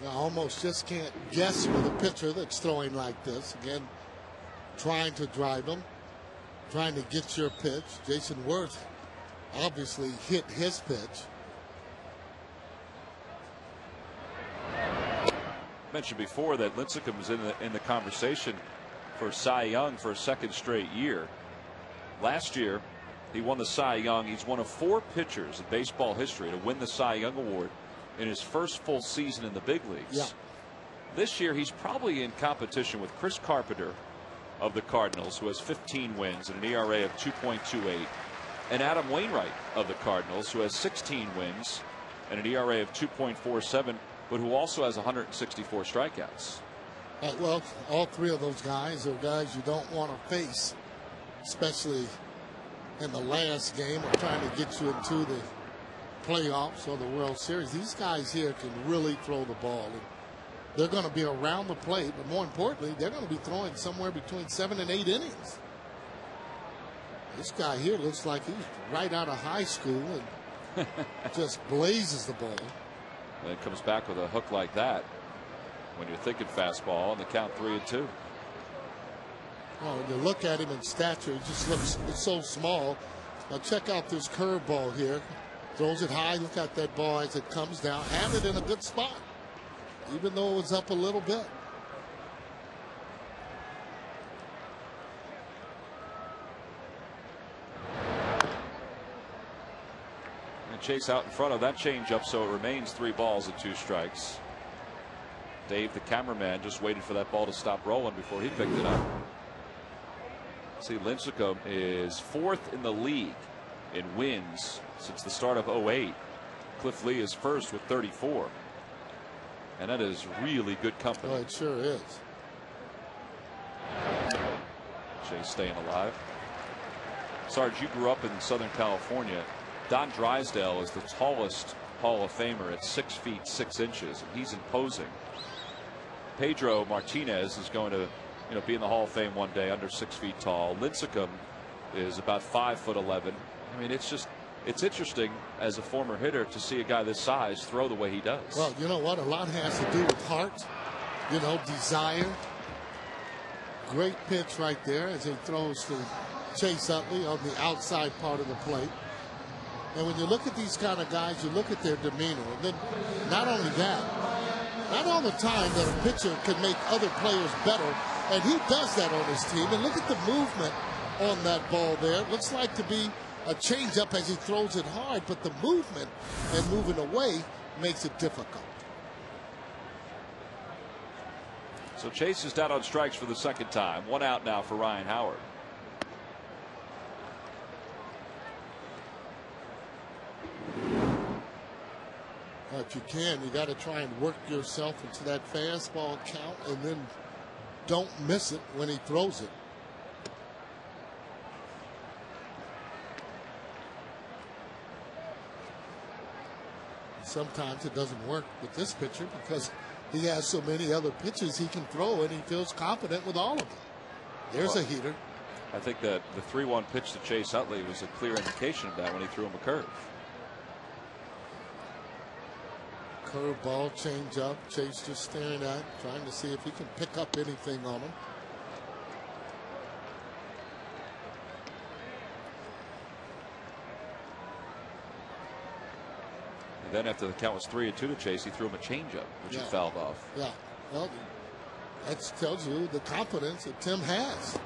You almost just can't guess with a pitcher that's throwing like this. Again, trying to drive them, trying to get your pitch. Jason Worth obviously hit his pitch. Mentioned before that Lincecum was in the conversation for Cy Young for a second straight year. Last year, he won the Cy Young. He's one of 4 pitchers in baseball history to win the Cy Young Award in his first full season in the big leagues. Yeah. This year, he's probably in competition with Chris Carpenter of the Cardinals, who has 15 wins and an ERA of 2.28, and Adam Wainwright of the Cardinals, who has 16 wins and an ERA of 2.47, but who also has 164 strikeouts. Well, all 3 of those guys are guys you don't want to face, especially in the last game or trying to get you into the playoffs or the World Series. These guys here can really throw the ball. And they're going to be around the plate, but more importantly, they're going to be throwing somewhere between 7 and 8 innings. This guy here looks like he's right out of high school and just blazes the ball. And it comes back with a hook like that when you're thinking fastball, and the count 3-2. Well, when you look at him in stature, he just looks so small. Now check out this curveball here. Throws it high. Look at that ball as it comes down. Had it in a good spot, even though it was up a little bit. Chase out in front of that changeup, so it remains 3 balls and 2 strikes. Dave, the cameraman, just waited for that ball to stop rolling before he picked it up. See, Lincecum is 4th in the league in wins since the start of 08. Cliff Lee is 1st with 34. And that is really good company. Oh, it sure is. Chase staying alive. Sarge, you grew up in Southern California. Don Drysdale is the tallest Hall of Famer at 6 feet 6 inches, and he's imposing. Pedro Martinez is going to, be in the Hall of Fame one day, under 6 feet tall. Lincecum is about 5'11". I mean, it's interesting as a former hitter to see a guy this size throw the way he does. Well, you know what? A lot has to do with heart, desire. Great pitch right there as he throws to Chase Utley on the outside part of the plate. And when you look at these kind of guys, you look at their demeanor. And then not only that, not all the time that a pitcher can make other players better. And he does that on his team. And look at the movement on that ball there. It looks like to be a changeup as he throws it hard, but the movement and moving away makes it difficult. So Chase is down on strikes for the second time. 1 out now for Ryan Howard. If you can, you got to try and work yourself into that fastball count and then don't miss it when he throws it. Sometimes it doesn't work with this pitcher because he has so many other pitches he can throw and he feels confident with all of them. There's a heater. I think that the 3-1 pitch to Chase Utley was a clear indication of that when he threw him a curve. Curveball, change up. Chase just staring at, trying to see if he can pick up anything on him. And then after the count was 3-2 to Chase, he threw him a changeup, which he fouled off. Yeah, well, that tells you the confidence that Tim has.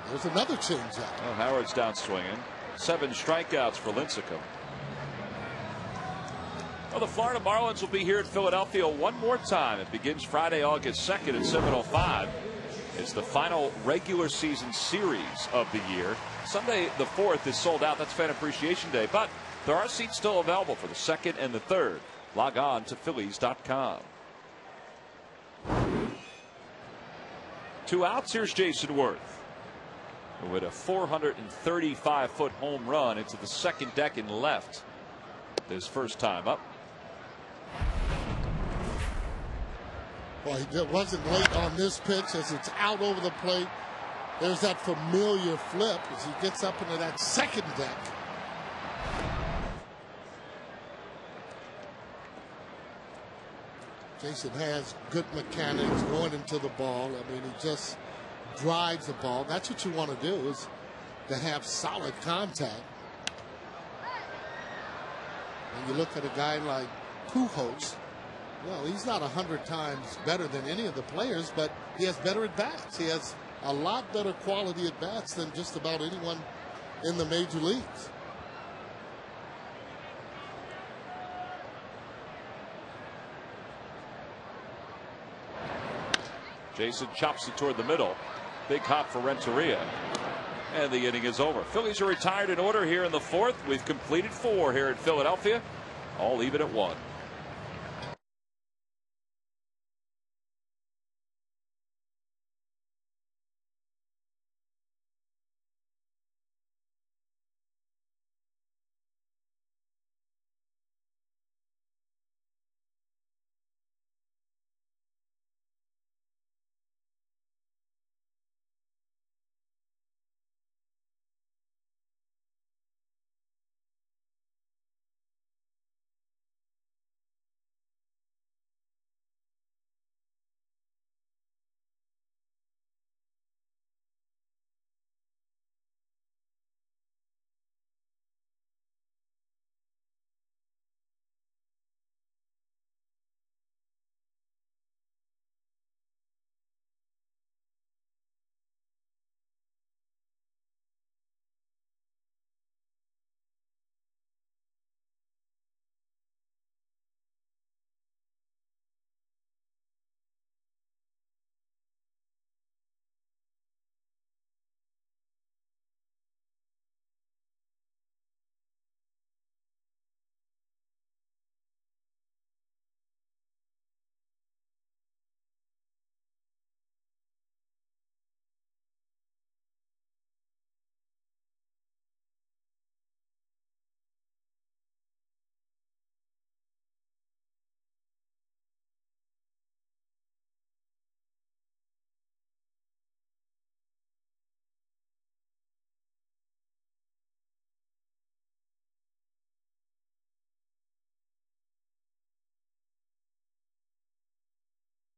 There's another changeup. Oh, Howard's down swinging. 7 strikeouts for Lincecum. Well, the Florida Marlins will be here in Philadelphia one more time. It begins Friday, August 2nd at 7:05. It's the final regular season series of the year. Sunday the 4th is sold out. That's Fan Appreciation Day. But There are seats still available for the second and the third. Log on to Phillies.com. 2 outs. Here's Jason Worth, who hit a 435-foot home run into the second deck and left his first time up. Well, he wasn't late on this pitch as it's out over the plate. There's that familiar flip as he gets up into that second deck. Jason has good mechanics going into the ball. I mean, he just drives the ball. That's what you want to do, is to have solid contact. And you look at a guy like Pujols. Well, he's not 100 times better than any of the players, but he has better at bats. He has a lot better quality at bats than just about anyone in the major leagues. Jason chops it toward the middle. Big hop for Renteria. And the inning is over. Phillies are retired in order here in the fourth. We've completed 4 here in Philadelphia. All even at 1.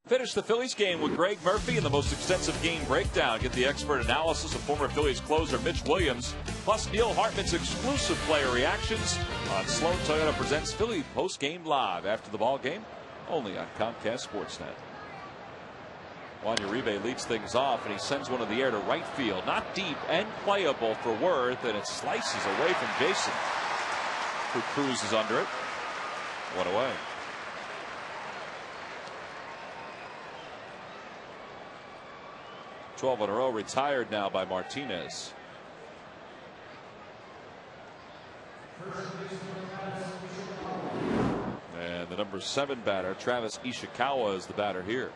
Finish the Phillies game with Greg Murphy and the most extensive game breakdown. Get the expert analysis of former Phillies closer Mitch Williams, plus Neil Hartman's exclusive player reactions on Sloan Toyota presents Philly Post-Game Live after the ball game, only on Comcast Sportsnet. Juan Uribe leads things off, and he sends one in the air to right field. Not deep and playable for Worth, and it slices away from Jason, who cruises under it. 1 away. "12 in a row retired now by Martinez. And the number 7 batter, Travis Ishikawa, is the batter here.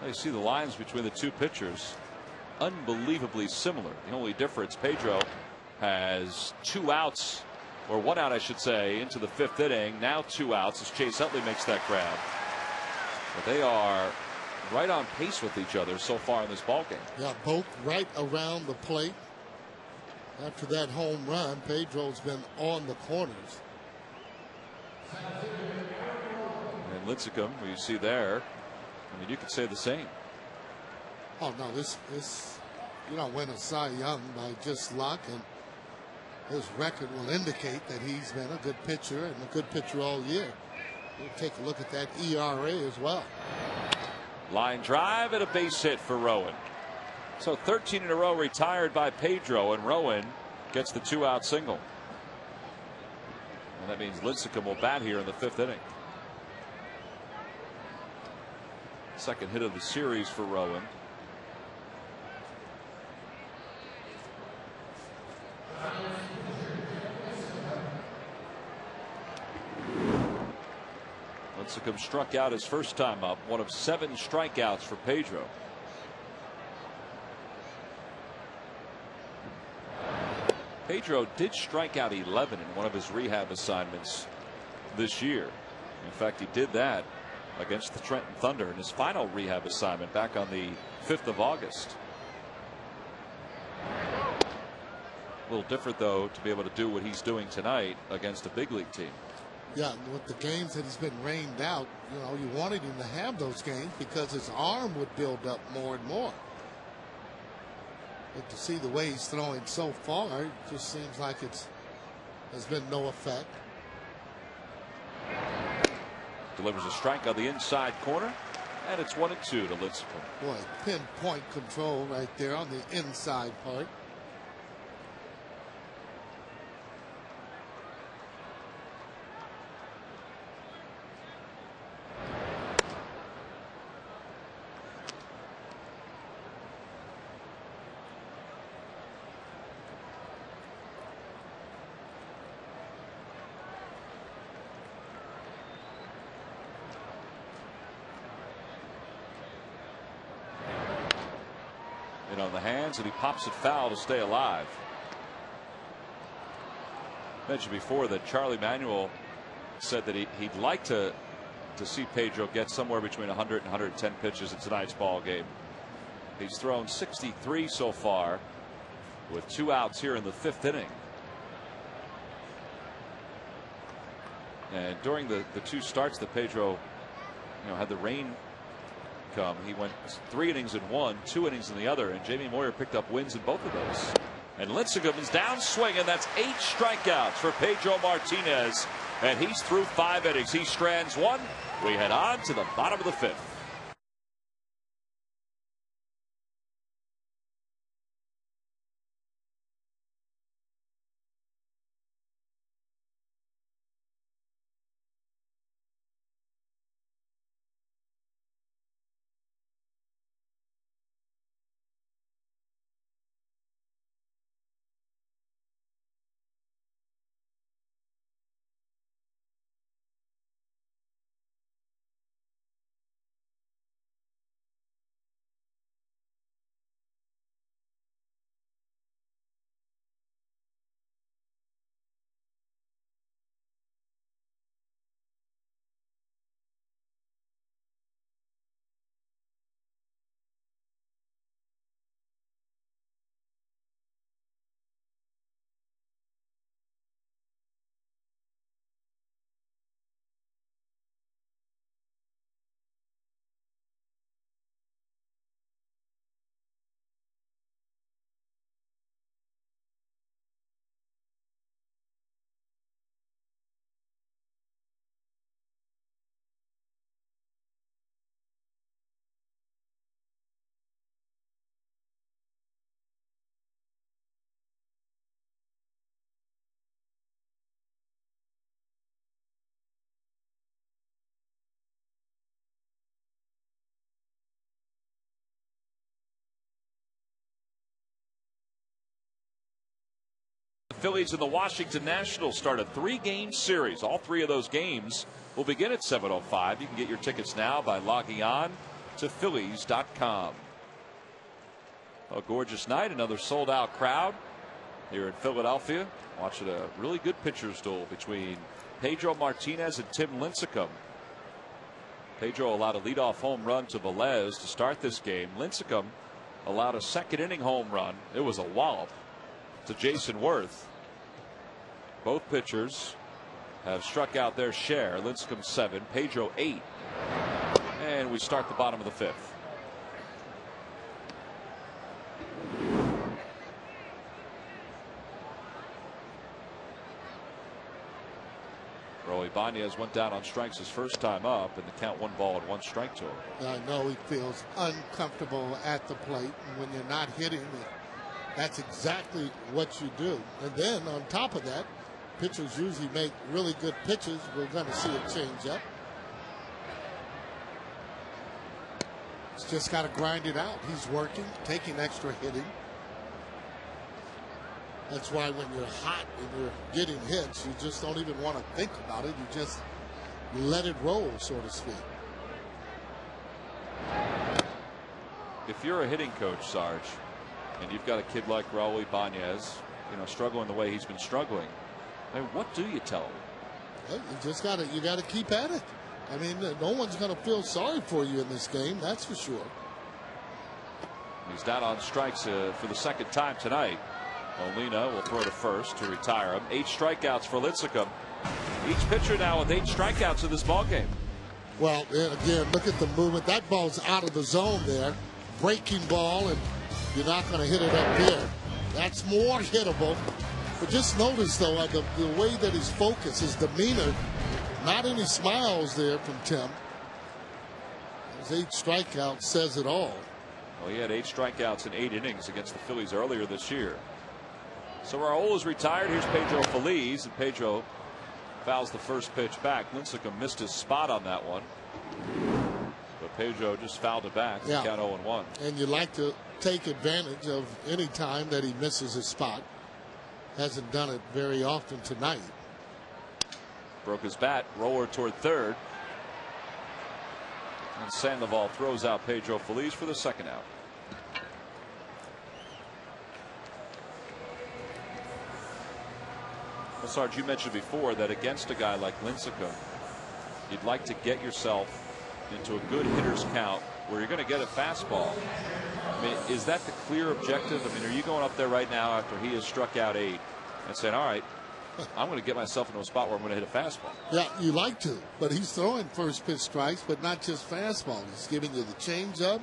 You see the lines between the two pitchers, unbelievably similar. The only difference, Pedro has 2 outs, or 1 out I should say, into the 5th inning. Now 2 outs as Chase Utley makes that grab. But they are right on pace with each other so far in this ballgame. Yeah, both right around the plate. After that home run, Pedro's been on the corners. And Lincecum, who you see there, I mean, you could say the same. Oh no, this you don't win a Cy Young by just luck, and his record will indicate that he's been a good pitcher and a good pitcher all year. We'll take a look at that ERA as well. Line drive and a base hit for Rowan. So 13 in a row retired by Pedro, and Rowan gets the 2-out single. And that means Lincecum will bat here in the 5th inning. Second hit of the series for Rowan. Lincecum struck out his first time up, one of 7 strikeouts for Pedro. Pedro did strike out 11 in one of his rehab assignments this year. In fact, he did that against the Trenton Thunder in his final rehab assignment back on the 5th of August. A little different, though, to be able to do what he's doing tonight against a big league team. Yeah, with the games that he's been rained out, you know, you wanted him to have those games because his arm would build up more and more. But to see the way he's throwing so far, it just seems like there's been no effect. Delivers a strike on the inside corner, and it's 1-2 to Lincecum. Boy, pinpoint control right there on the inside part. On the hands, and he pops it foul to stay alive. Mentioned before that Charlie Manuel said that he'd like to see Pedro get somewhere between 100 and 110 pitches in tonight's ball game. He's thrown 63 so far with 2 outs here in the 5th inning. And during the 2 starts that Pedro had the rain come, he went 3 innings in one, 2 innings in the other, and Jamie Moyer picked up wins in both of those. And Lincecum is down swinging. That's 8 strikeouts for Pedro Martinez, and he's through 5 innings. He strands 1. We head on to the bottom of the 5th. Phillies and the Washington Nationals start a 3-game series. All 3 of those games will begin at 7:05. You can get your tickets now by logging on to Phillies.com. A gorgeous night, another sold-out crowd here in Philadelphia. Watching a really good pitcher's duel between Pedro Martinez and Tim Lincecum. Pedro allowed a leadoff home run to Velez to start this game. Lincecum allowed a 2nd inning home run. It was a wallop to Jason Worth. Both pitchers have struck out their share. Lincecum 7, Pedro 8. And we start the bottom of the 5th. Raul Ibanez went down on strikes his first time up, and the count 1 ball and 1 strike to him. I know he feels uncomfortable at the plate, and when you're not hitting, that's exactly what you do. And then on top of that, pitchers usually make really good pitches. We're going to see a change up. He's just got to grind it out. He's working, taking extra hitting. That's why when you're hot and you're getting hits, you just don't even want to think about it. You just let it roll, so to speak. If you're a hitting coach, Sarge, and you've got a kid like Raul Ibanez, struggling the way he's been struggling, I mean, what do you tell him? Well, you got to keep at it. I mean, no one's going to feel sorry for you in this game, that's for sure. He's down on strikes for the second time tonight. Molina will throw to first to retire him. 8 strikeouts for Lincecum. Each pitcher now with 8 strikeouts in this ballgame. Well, again, look at the movement. That ball's out of the zone there. Breaking ball, and you're not going to hit it up there. That's more hittable. But just notice, though, the way that he's focused, his demeanor, not any smiles there from Tim. Those 8 strikeouts says it all. Well, he had 8 strikeouts in 8 innings against the Phillies earlier this year. So Raul is retired. Here's Pedro Feliz, and Pedro fouls the first pitch back. Lincecum missed his spot on that one, but Pedro just fouled it back. Yeah. Count 0-1. And you like to take advantage of any time that he misses his spot. Hasn't done it very often tonight. Broke his bat. Roller toward third, and Sandoval throws out Pedro Feliz for the second out. Well, Sarge, you mentioned before that against a guy like Lincecum, you'd like to get yourself into a good hitter's count where you're going to get a fastball. I mean, is that the clear objective? I mean, are you going up there right now after he has struck out 8 and saying, all right, I'm going to get myself into a spot where I'm going to hit a fastball? Yeah, you like to, but he's throwing first pitch strikes, but not just fastball. He's giving you the changeup,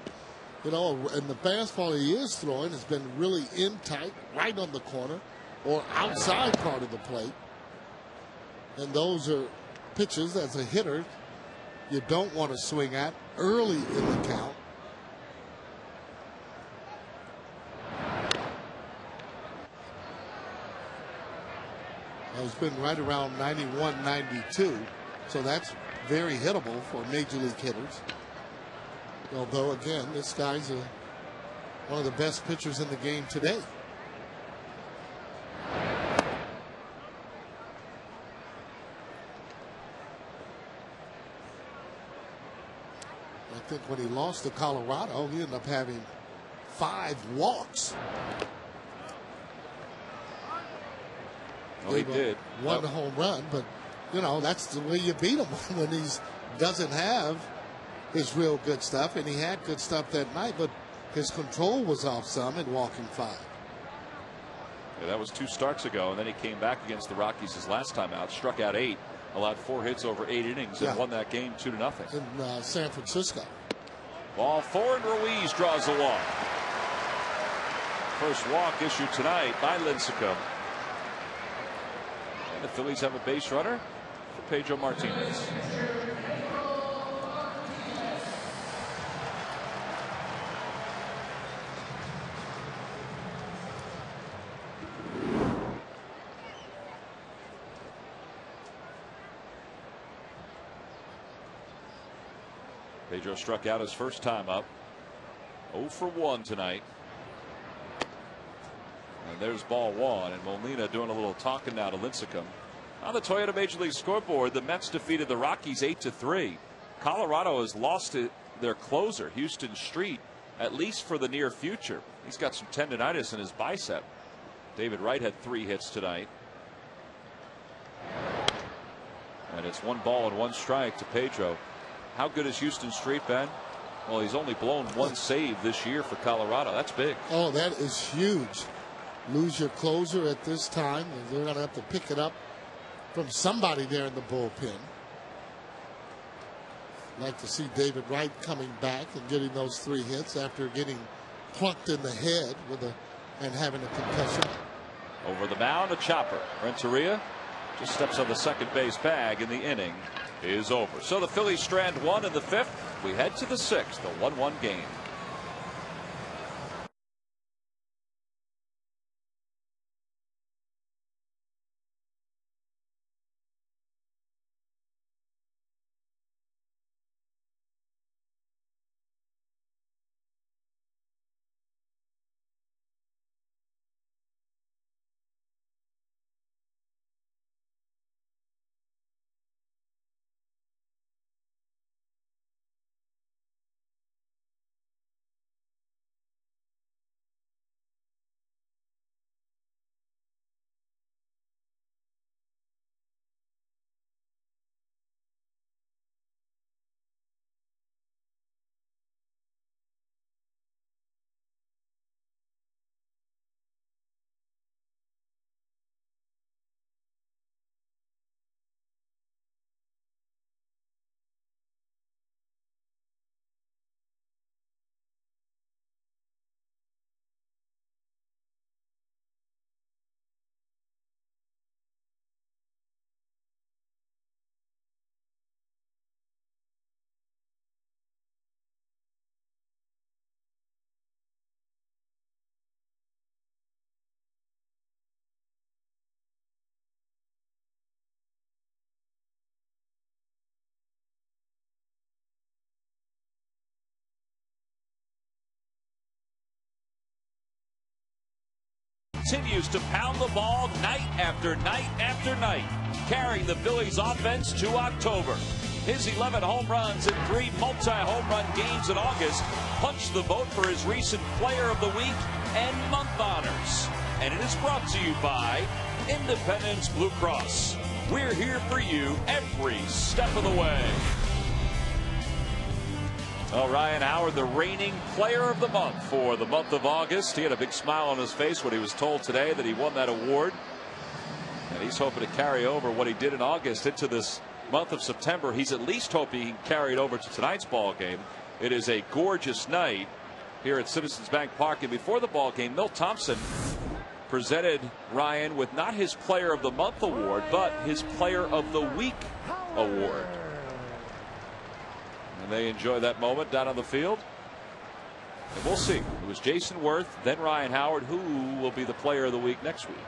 and the fastball he is throwing has been really in tight, right on the corner or outside part of the plate. And those are pitches as a hitter you don't want to swing at early in the count. It's been right around 91, 92, so that's very hittable for major league hitters. Although, again, this guy's one of the best pitchers in the game today. I think when he lost to Colorado, he ended up having 5 walks. Oh, he did. One home run, but that's the way you beat him when he doesn't have his real good stuff, and he had good stuff that night, but his control was off some in walking 5. Yeah, that was 2 starts ago, and then he came back against the Rockies his last time out, struck out 8, allowed 4 hits over 8 innings, and won that game 2-0 in San Francisco. Ball 4, and Ruiz draws the walk. First walk issued tonight by Lincecum. And the Phillies have a base runner for Pedro Martinez. Pedro struck out his first time up. 0 for 1 tonight. And there's ball 1, and Molina doing a little talking now to Lincecum. On the Toyota Major League scoreboard, the Mets defeated the Rockies 8-3. Colorado has lost their closer, Houston Street, at least for the near future. He's got some tendonitis in his bicep. David Wright had 3 hits tonight. And it's 1 ball and 1 strike to Pedro. How good is Houston Street, Ben? Well, he's only blown 1 save this year for Colorado. That's big. Oh, that is huge. Lose your closer at this time, and they're going to have to pick it up from somebody there in the bullpen. Like to see David Wright coming back and getting those 3 hits after getting plunked in the head and having a concussion. Over the mound, a chopper. Renteria Just steps on the second base bag, and the inning is over. So the Phillies strand one in the fifth. We head to the sixth, a 1-1 game. Continues to pound the ball night after night after night, carrying the Phillies offense to October. His 11 home runs in 3 multi-home run games in August punched the vote for his recent Player of the Week and month honors. And it is brought to you by Independence Blue Cross. We're here for you every step of the way. Well, Ryan Howard, the reigning Player of the Month for the month of August. He had a big smile on his face when he was told today that he won that award. And he's hoping to carry over what he did in August into this month of September. He's at least hoping he can carry it over to tonight's ball game. It is a gorgeous night here at Citizens Bank Park. And before the ball game, Milt Thompson presented Ryan with not his Player of the Month award, but his Player of the Week award. And they enjoy that moment down on the field. And we'll see. It was Jason Worth, then Ryan Howard. Who will be the Player of the Week next week?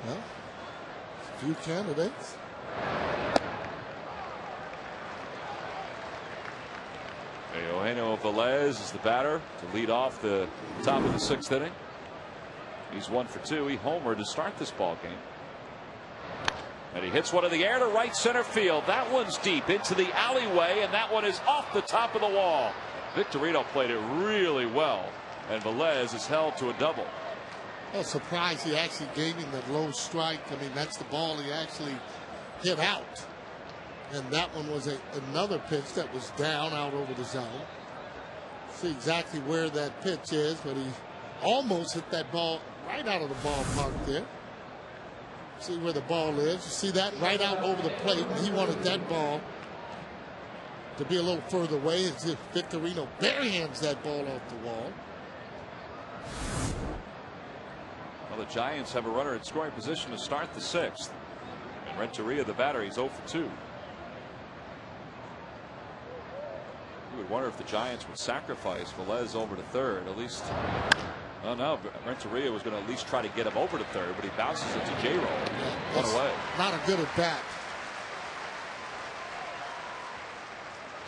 Well, a few candidates. Eugenio Velez is the batter to lead off the top of the 6th inning. He's 1 for 2. He homered to start this ball game. And he hits one in the air to right center field. That one's deep into the alleyway, and that one is off the top of the wall. Victorino played it really well, and Velez is held to a double. I was surprised he actually gave him that low strike. I mean, that's the ball he actually hit out. And that one was another pitch that was down out over the zone. See exactly where that pitch is, but he almost hit that ball right out of the ballpark there. See where the ball is. You see that right out over the plate. And he wanted that ball to be a little further away as if Victorino barehands that ball off the wall. Well, the Giants have a runner in scoring position to start the 6th. And Renteria, the batter, he's 0 for 2. You would wonder if the Giants would sacrifice Velez over to third. At least, oh no, Renteria was going to at least try to get him over to third, but he bounces it to J-Roll. Yeah, one away. Not a good at bat.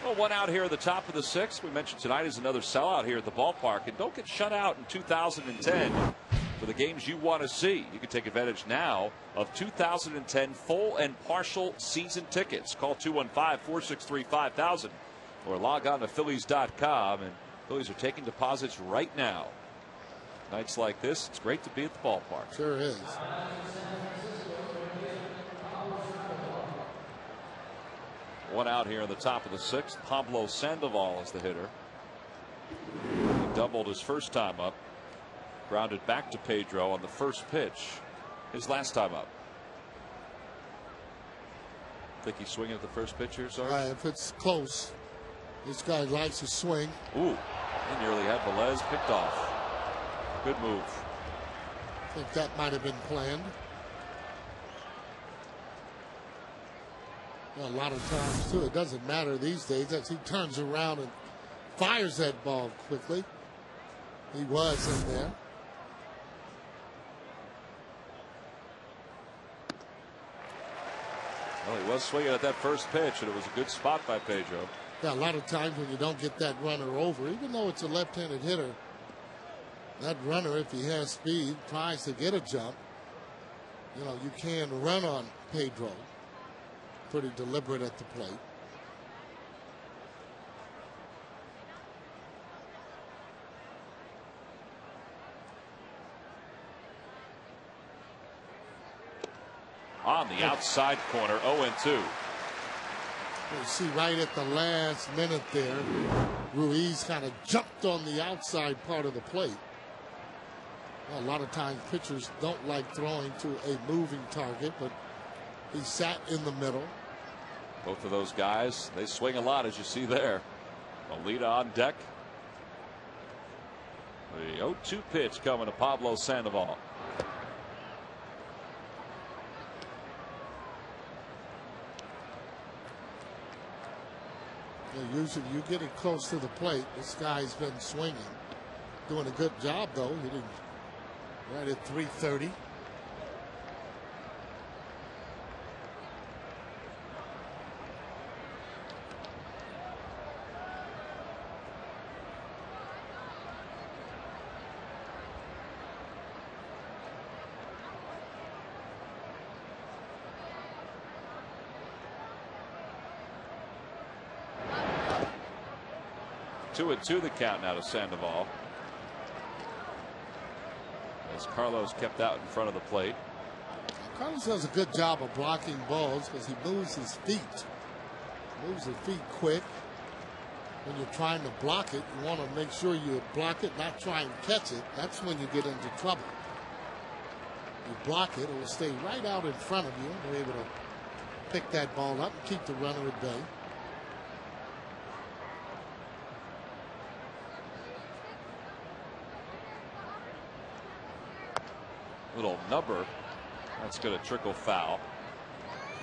Well, one out here at the top of the 6th. We mentioned tonight is another sellout here at the ballpark. And don't get shut out in 2010 for the games you want to see. You can take advantage now of 2010 full and partial season tickets. Call 215-463-5000 or log on to Phillies.com. And Phillies are taking deposits right now. Nights like this, it's great to be at the ballpark. Sure is. One out here in the top of the 6th. Pablo Sandoval is the hitter. He doubled his first time up. Grounded back to Pedro on the first pitch his last time up. Think he's swinging at the first pitch here, Sarge? If it's close, this guy likes to swing. Ooh, he nearly had Velez picked off. Good move. I think that might have been planned. A lot of times, too, it doesn't matter these days as he turns around and fires that ball quickly. He was in there. Well, he was swinging at that first pitch, and it was a good spot by Pedro. Yeah, a lot of times when you don't get that runner over, even though it's a left-handed hitter, that runner, if he has speed, tries to get a jump. You know, you can run on Pedro. Pretty deliberate at the plate. On the outside corner, 0-2. You see right at the last minute there, Ruiz kind of jumped on the outside part of the plate. Well, a lot of times pitchers don't like throwing to a moving target, but he sat in the middle. Both of those guys, they swing a lot, as you see there. Molina on deck. The 0-2 pitch coming to Pablo Sandoval. Usually you get it close to the plate. This guy's been swinging. Doing a good job, though. Hitting right at 330. Two and two the count now to Sandoval. As Carlos kept out in front of the plate. Carlos does a good job of blocking balls because he moves his feet. Moves his feet quick. When you're trying to block it, you want to make sure you block it, not try and catch it. That's when you get into trouble. You block it, it will stay right out in front of you. You're able to pick that ball up and keep the runner at bay. Little number that's going to trickle foul,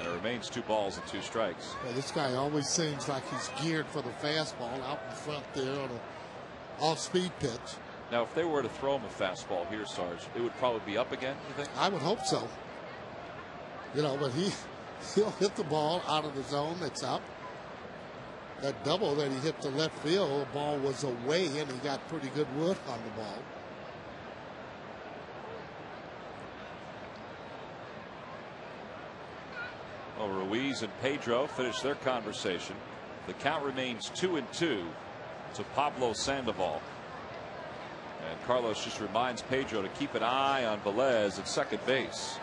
and it remains 2 balls and 2 strikes. Yeah, this guy always seems like he's geared for the fastball out in front there on an off-speed pitch. Now, if they were to throw him a fastball here, Sarge, it would probably be up again, you think? I would hope so. You know, but he'll hit the ball out of the zone that's up. That double that he hit to left field, the ball was away, and he got pretty good wood on the ball. Well, Ruiz and Pedro finish their conversation. The count remains 2-2 to Pablo Sandoval. And Carlos just reminds Pedro to keep an eye on Velez at second base.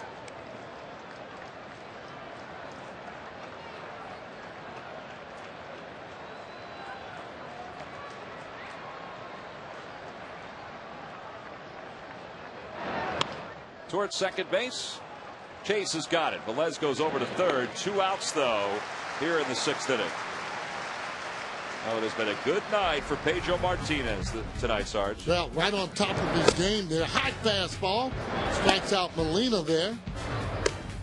Towards second base. Chase has got it. Velez goes over to third. 2 outs, though, here in the 6th inning. Oh, it has been a good night for Pedro Martinez tonight, Sarge. Well, right on top of his game there. High fastball. Strikes out Molina there.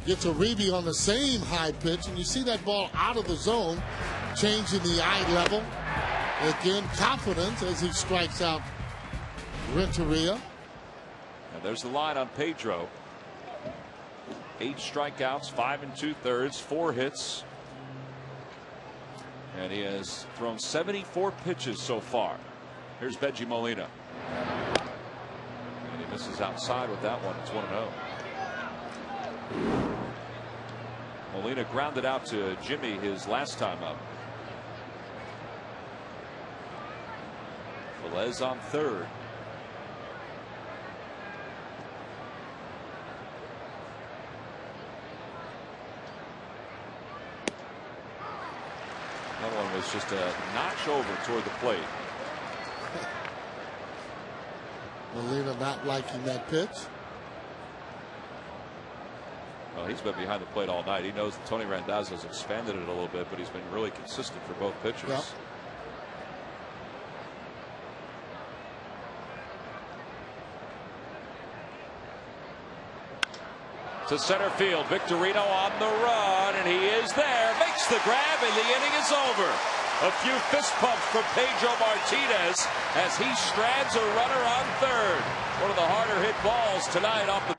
Gets Uribe on the same high pitch. And you see that ball out of the zone, changing the eye level. Again, confidence as he strikes out Renteria. And there's the line on Pedro. 8 strikeouts, 5 2/3, 4 hits. And he has thrown 74 pitches so far. Here's Benji Molina. And he misses outside with that one. It's 1-0. Molina grounded out to Jimmy his last time up. Velez on third. That one was just a notch over toward the plate. Molina not liking that pitch. Well, he's been behind the plate all night. He knows that Tony Randazzo's expanded it a little bit, but he's been really consistent for both pitchers. Yep. to center field. Victorino on the run, and he is there. Makes the grab, and the inning is over. A few fist pumps from Pedro Martinez as he strands a runner on third. One of the harder hit balls tonight off the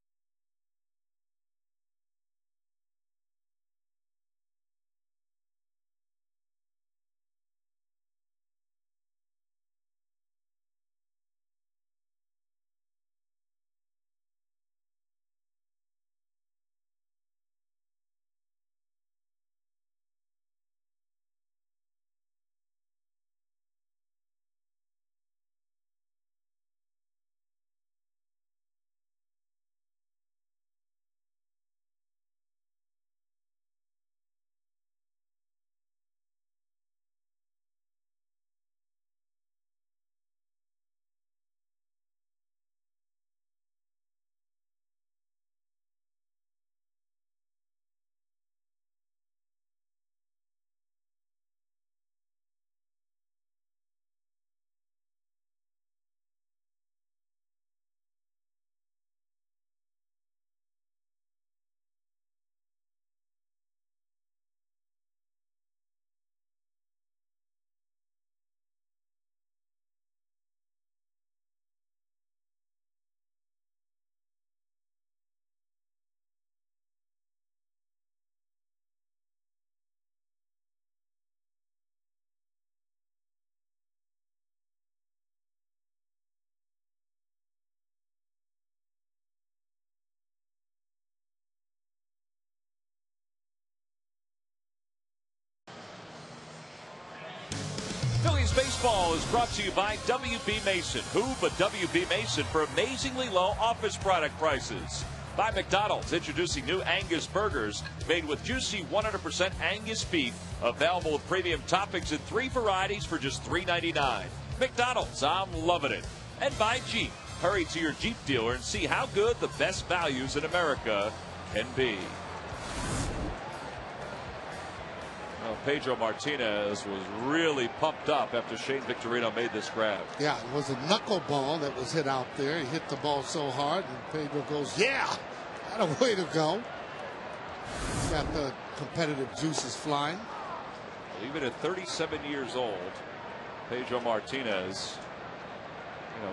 Phillies baseball is brought to you by WB Mason. Who but WB Mason for amazingly low office product prices. By McDonald's, introducing new Angus burgers made with juicy 100% Angus beef. Available with premium toppings in 3 varieties for just $3.99. McDonald's, I'm loving it. And by Jeep. Hurry to your Jeep dealer and see how good the best values in America can be. Pedro Martinez was really pumped up after Shane Victorino made this grab. Yeah, it was a knuckleball that was hit out there. He hit the ball so hard, and Pedro goes, yeah, what a way to go. He's got the competitive juices flying. Well, even at 37 years old, Pedro Martinez,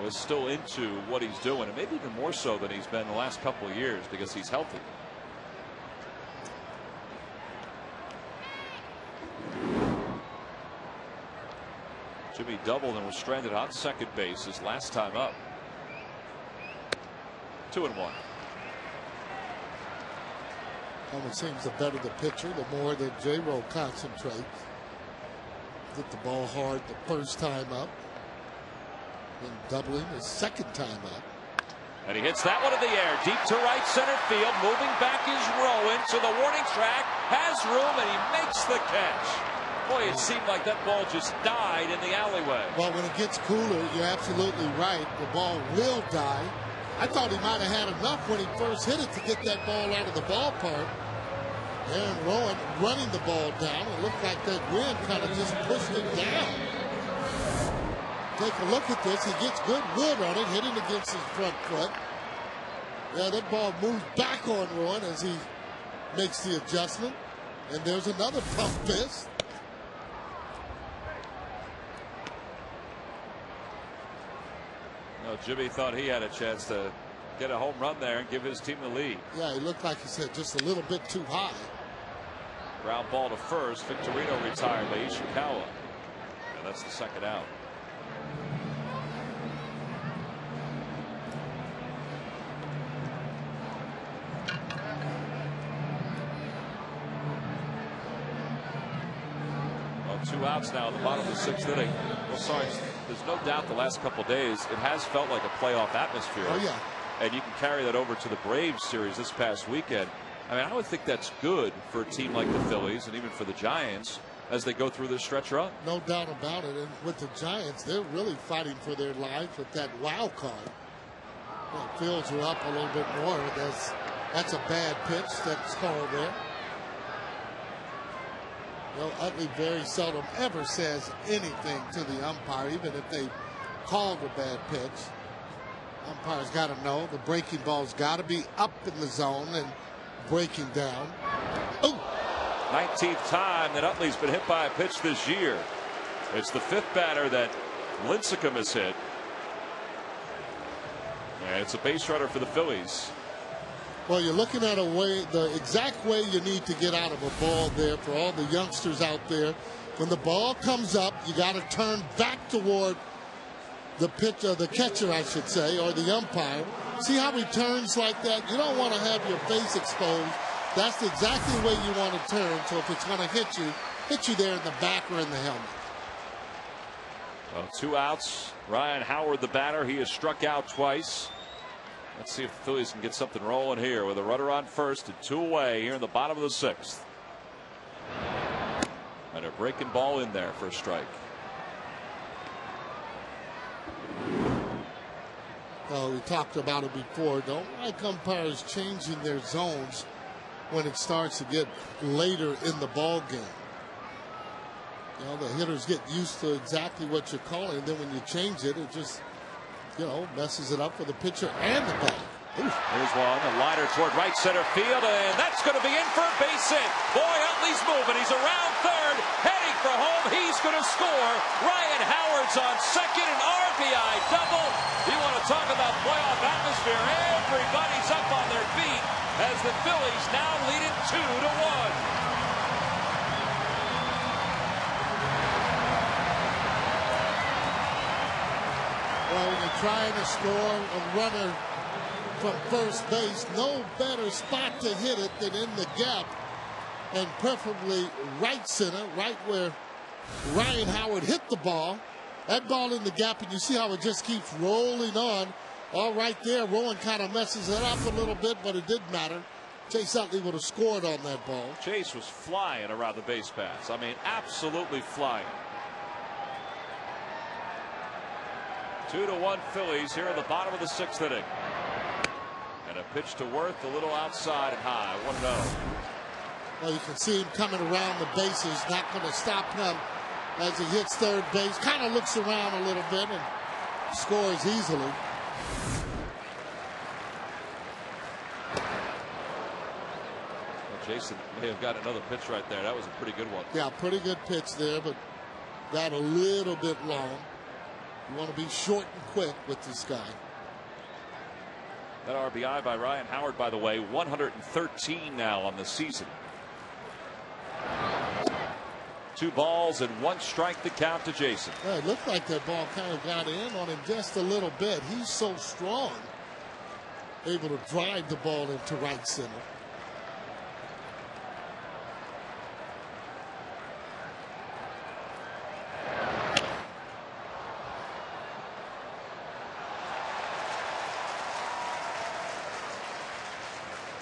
is still into what he's doing, and maybe even more so than he's been the last couple of years because he's healthy. Jimmy doubled and was stranded on second base his last time up. 2-1. And it seems the better the pitcher, the more that J-Ro concentrates. Hit the ball hard the first time up. Then doubling his second time up. And he hits that one in the air, deep to right center field. Moving back is Rowan to the warning track. Has room, and he makes the catch. Boy, it seemed like that ball just died in the alleyway. Well, when it gets cooler, you're absolutely right. The ball will die. I thought he might have had enough when he first hit it to get that ball out of the ballpark. Aaron Rowan running the ball down. It looked like that wind kind of just pushed it down. Take a look at this. He gets good wood on it, hitting against his front foot. Yeah, that ball moves back on Rowan as he makes the adjustment. And there's another pump fist. Jimmy thought he had a chance to get a home run there and give his team the lead. Yeah, he looked like he said just a little bit too high. Ground ball to first. Victorino retired by Ishikawa. And that's the second out. Well, 2 outs now in the bottom of the 6th inning. Well, sorry, there's no doubt the last couple of days it has felt like a playoff atmosphere. Oh, yeah. And you can carry that over to the Braves series this past weekend. I mean, I would think that's good for a team like the Phillies and even for the Giants as they go through this stretch run. No doubt about it. And with the Giants, they're really fighting for their life with that wild card. Well, Fields are up a little bit more. That's a bad pitch that's called there. Well, Utley very seldom ever says anything to the umpire, even if they called a bad pitch. Umpire's got to know the breaking ball's got to be up in the zone, and breaking down. Oh, 19th time that Utley's been hit by a pitch this year. It's the 5th batter that Lincecum has hit. And it's a base runner for the Phillies. well, you're looking at the exact way you need to get out of a ball there for all the youngsters out there. When the ball comes up, you got to turn back toward the pitcher, the catcher, I should say, or the umpire. See how he turns like that? You don't want to have your face exposed. That's exactly the way you want to turn. So if it's going to hit you there in the back or in the helmet. Well, 2 outs. Ryan Howard, the batter, he has struck out twice. Let's see if the Phillies can get something rolling here with a runner on first and 2 away here in the bottom of the 6th. And a breaking ball in there for a strike. Well, we talked about it before. Don't like umpires changing their zones when it starts to get later in the ball game. You know, the hitters get used to exactly what you're calling, and then when you change it, it just, messes it up for the pitcher and the batter. Here's one, a liner toward right center field, and that's going to be in for a base hit. Boy, Utley's moving. He's around third, heading for home. He's going to score. Ryan Howard's on second, an RBI double. You want to talk about playoff atmosphere? Everybody's up on their feet as the Phillies now lead it 2-1. Well, when you're trying to score a runner from first base, no better spot to hit it than in the gap, and preferably right center, right where Ryan Howard hit the ball. That ball in the gap, and you see how it just keeps rolling on. All right there, Rowan kind of messes it up a little bit, but it didn't matter. Chase Utley would have scored on that ball. Chase was flying around the base paths. I mean, absolutely flying. 2-1 Phillies here in the bottom of the 6th inning. And a pitch to Worth, a little outside and high. 1-0. Well, you can see him coming around the bases, not going to stop him as he hits third base. Kind of looks around a little bit and scores easily. Well, Jason may have got another pitch right there. That was a pretty good one. Yeah, pretty good pitch there, but got a little bit long. You want to be short and quick with this guy. That RBI by Ryan Howard, by the way, 113 now on the season. 2 balls and 1 strike to count to Jason. Yeah, it looked like that ball kind of got in on him just a little bit. He's so strong, able to drive the ball into right center.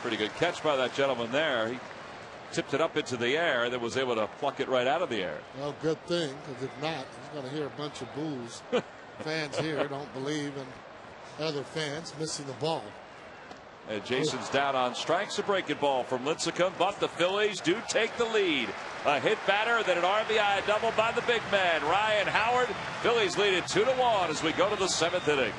Pretty good catch by that gentleman there. He tipped it up into the air and then was able to pluck it right out of the air. Well, good thing, because if not, he's going to hear a bunch of boos. Fans here don't believe in other fans missing the ball. And Jason's down on strikes. A breaking ball from Lincecum, but the Phillies do take the lead. A hit batter, then an RBI double by the big man, Ryan Howard. Phillies lead it 2-1 as we go to the 7th inning.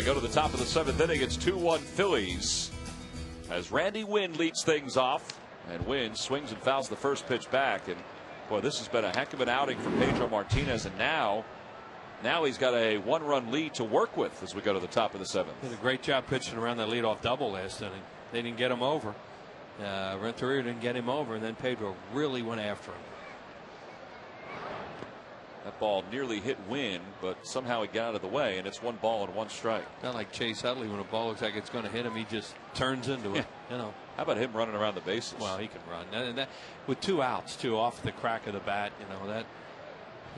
we go to the top of the 7th inning. It's 2-1 Phillies as Randy Winn leads things off, and Winn swings and fouls the first pitch back. And boy, this has been a heck of an outing for Pedro Martinez, and now he's got a 1-run lead to work with as we go to the top of the 7th. Did a great job pitching around that leadoff double last inning. They didn't get him over. Renteria didn't get him over, and then Pedro really went after him. That ball nearly hit Winn, but somehow he got out of the way, and it's 1 ball and 1 strike. Not like Chase Utley, when a ball looks like it's going to hit him, he just turns into it. You know. How about him running around the bases? Well, he can run, and that with 2 outs too, off the crack of the bat. You know that.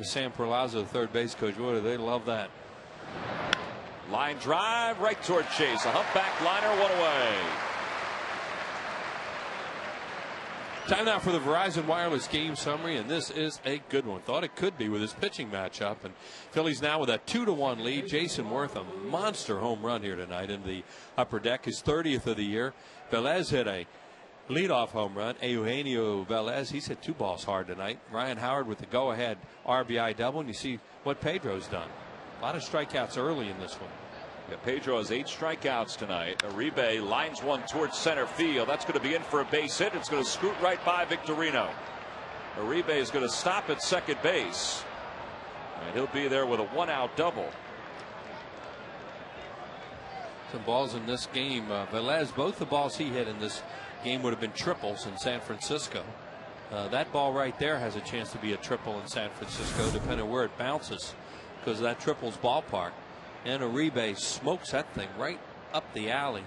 Sam Perlaza, the third base coach, boy, they love that. Line drive right toward Chase. A humpback liner, 1 away. Time now for the Verizon Wireless game summary, and this is a good one. Thought it could be with his pitching matchup, and Phillies now with a 2-1 lead. Jason Worth, a monster home run here tonight in the upper deck, his 30th of the year. Velez hit a leadoff home run. Eugenio Velez, he's hit 2 balls hard tonight. Ryan Howard with the go-ahead RBI double, and you see what Pedro's done. A lot of strikeouts early in this one. Yeah, Pedro has 8 strikeouts tonight. Uribe lines one towards center field. That's going to be in for a base hit. It's going to scoot right by Victorino. Uribe is going to stop at second base, and he'll be there with a 1-out double. Some balls in this game. Velez, both the balls he hit in this game would have been triples in San Francisco. That ball right there has a chance to be a triple in San Francisco, depending on where it bounces, because of that triples ballpark. And Uribe smokes that thing right up the alley,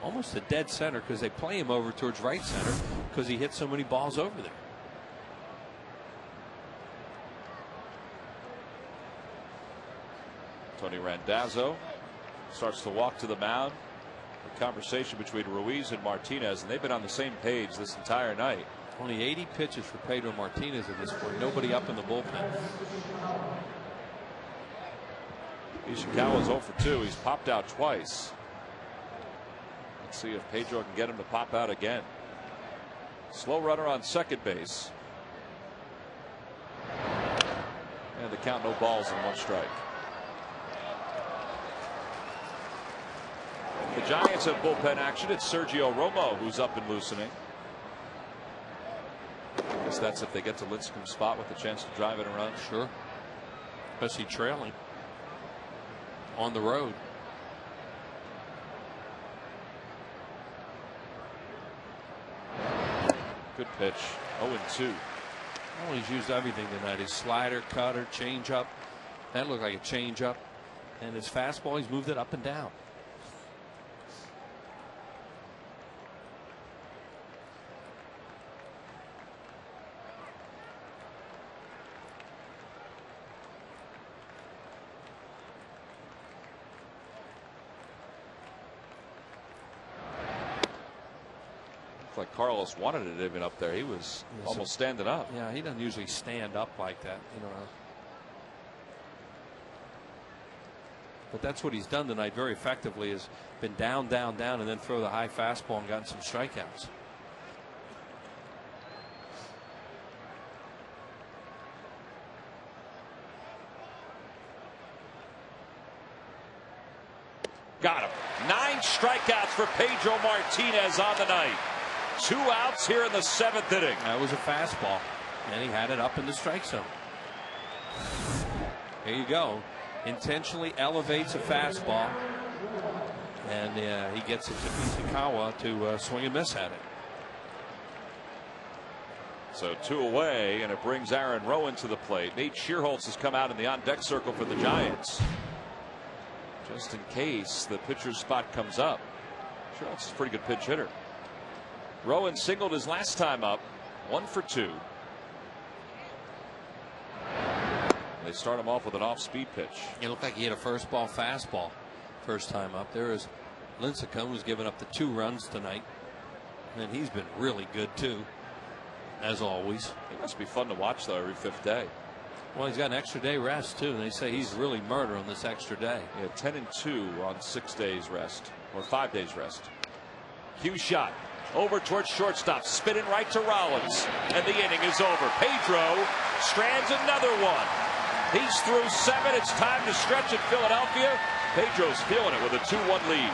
almost to dead center, because they play him over towards right center because he hit so many balls over there. Tony Randazzo starts to walk to the mound. A conversation between Ruiz and Martinez, and they've been on the same page this entire night. Only 80 pitches for Pedro Martinez at this point. Nobody up in the bullpen. Ishikawa's 0 for 2. He's popped out twice. Let's see if Pedro can get him to pop out again. Slow runner on second base. And the count, no balls and 1 strike. The Giants have bullpen action. It's Sergio Romo who's up and loosening. I guess that's if they get to Lincecum's spot with a chance to drive in a run. Sure. Especially trailing on the road. Good pitch. 0-2. Oh, he's used everything tonight. His slider, cutter, changeup. That looked like a changeup. And his fastball, he's moved it up and down. Like Carlos wanted it even up there. He was almost standing up. Yeah, he doesn't usually stand up like that, you know. But that's what he's done tonight very effectively, has been down, down, down, and then throw the high fastball and gotten some strikeouts. Got him. 9 strikeouts for Pedro Martinez on the night. 2 outs here in the 7th inning. That was a fastball, and he had it up in the strike zone. There you go. Intentionally elevates a fastball, and he gets it to Ishikawa to swing and miss at it. So 2 away, and it brings Aaron Rowan to the plate. Nate Shearholtz has come out in the on-deck circle for the Giants, just in case the pitcher's spot comes up. Shearholtz is a pretty good pitch hitter. Rowan singled his last time up, 1 for 2. They start him off with an off-speed pitch. It looked like he had a first ball fastball first time up. There is Lincecum, who's given up the 2 runs tonight, and he's been really good too, as always. It must be fun to watch though every 5th day. Well, he's got an extra day rest too, and they say he's really murder on this extra day. Yeah, 10-2 on 6 days rest, or 5 days rest. Cue shot. Over towards shortstop, spinning right to Rollins, and the inning is over. Pedro strands another one. He's through 7. It's time to stretch at Philadelphia. Pedro's feeling it with a 2-1 lead.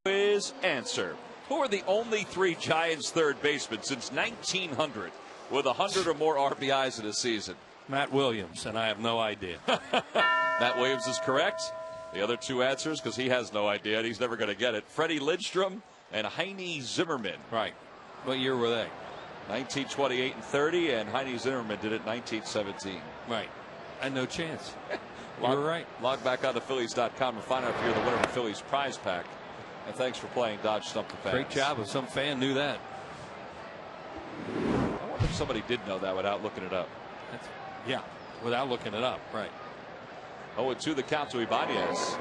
Quiz answer. Who are the only 3 Giants third basemen since 1900 with 100 or more RBIs in a season? Matt Williams, and I have no idea. Matt Williams is correct. The other 2 answers, because he has no idea and he's never going to get it. Freddie Lindstrom and Heine Zimmerman. Right. What year were they? 1928 and 30, and Heine Zimmerman did it in 1917. Right. I had no chance. You're right. Log back on to Phillies.com and find out if you're the winner of the Phillies prize pack. And thanks for playing Dodge Stump the Fans. Great job. If some fan knew that. I wonder if somebody did know that without looking it up. Yeah, without looking it up. Right. 0-2 the count to Ibanez.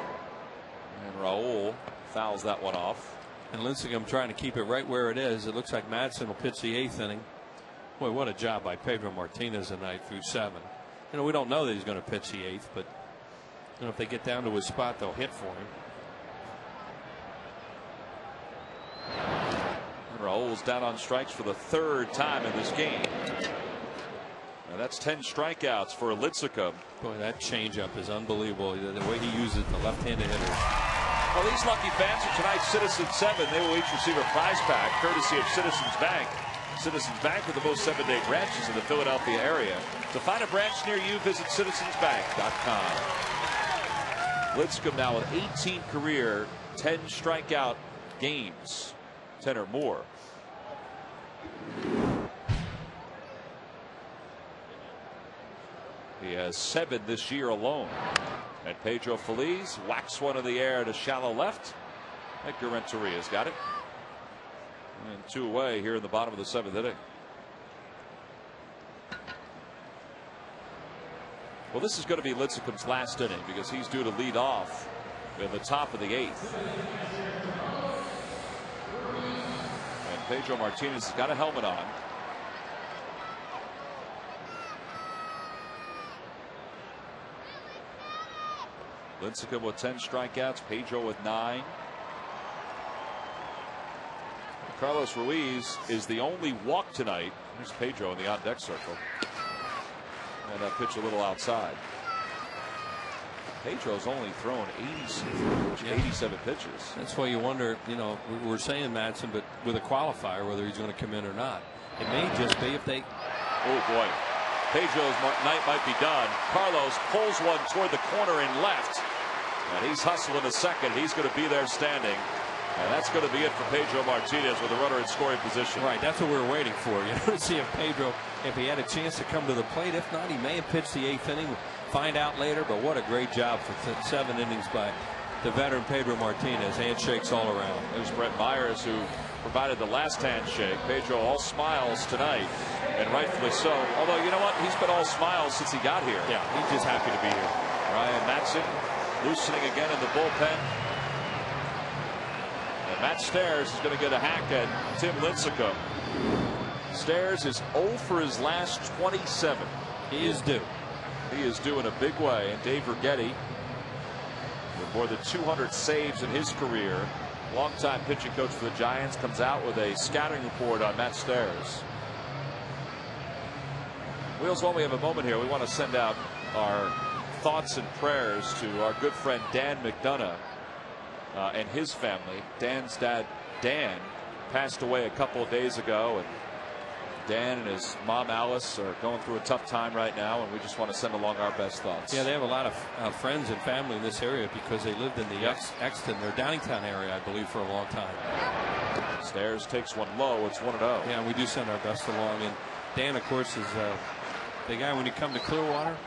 And Raul fouls that one off. And Lincecum trying to keep it right where it is. It looks like Madsen will pitch the 8th inning. Boy, what a job by Pedro Martinez tonight through 7. You know, we don't know that he's going to pitch the 8th, but you know, if they get down to his spot, they'll hit for him. Raul's down on strikes for the 3rd time in this game. And that's 10 strikeouts for Lincecum. Boy, that changeup is unbelievable. The way he uses the left-handed hitter. Well, these lucky fans are tonight's Citizens 7. They will each receive a prize pack courtesy of Citizens Bank. Citizens Bank with the most 7-day branches in the Philadelphia area. To find a branch near you, visit citizensbank.com. Lincecum now with 18 career 10 strikeout games. 10 or more. He has 7 this year alone. And Pedro Feliz whacks one in the air to shallow left. Edgar Renteria's got it. And 2 away here in the bottom of the 7th inning. Well, this is going to be Lincecum's last inning because he's due to lead off in the top of the 8th. Pedro Martinez has got a helmet on. Lincecum with 10 strikeouts, Pedro with 9. Carlos Ruiz is the only walk tonight. Here's Pedro in the on deck circle. And that pitch a little outside. Pedro's only thrown 87 pitches. That's why you wonder, you know, we're saying Madsen, but with a qualifier, whether he's going to come in or not. It may just be if they. Oh, boy. Pedro's night might be done. Carlos pulls one toward the corner in left. And he's hustling a second. He's going to be there standing. And that's going to be it for Pedro Martinez with a runner in scoring position. Right, that's what we were waiting for. You know, to see if Pedro, if he had a chance to come to the plate. If not, he may have pitched the 8th inning. We'll find out later. But what a great job for 7 innings by the veteran Pedro Martinez. Handshakes all around. There's Brett Myers, who provided the last handshake. Pedro all smiles tonight, and rightfully so. Although, you know what? He's been all smiles since he got here. Yeah, he's just happy to be here. Ryan Madsen loosening again in the bullpen. And Matt Stairs is going to get a hack at Tim Lincecum. Stairs is 0 for his last 27. He is due. He is due in a big way. And Dave Righetti, with more than 200 saves in his career, longtime pitching coach for the Giants, comes out with a scouting report on Matt Stairs. Wheels, while we have a moment here, we want to send out our thoughts and prayers to our good friend Dan McDonough and his family. Dan's dad, Dan, passed away a couple of days ago, and Dan and his mom Alice are going through a tough time right now, and we just want to send along our best thoughts. Yeah, they have a lot of friends and family in this area because they lived in the Exton or Downingtown area, I believe, for a long time. Stairs takes one low. It's 1-0. Yeah, we do send our best along. And Dan, of course, is the guy when you come to Clearwater.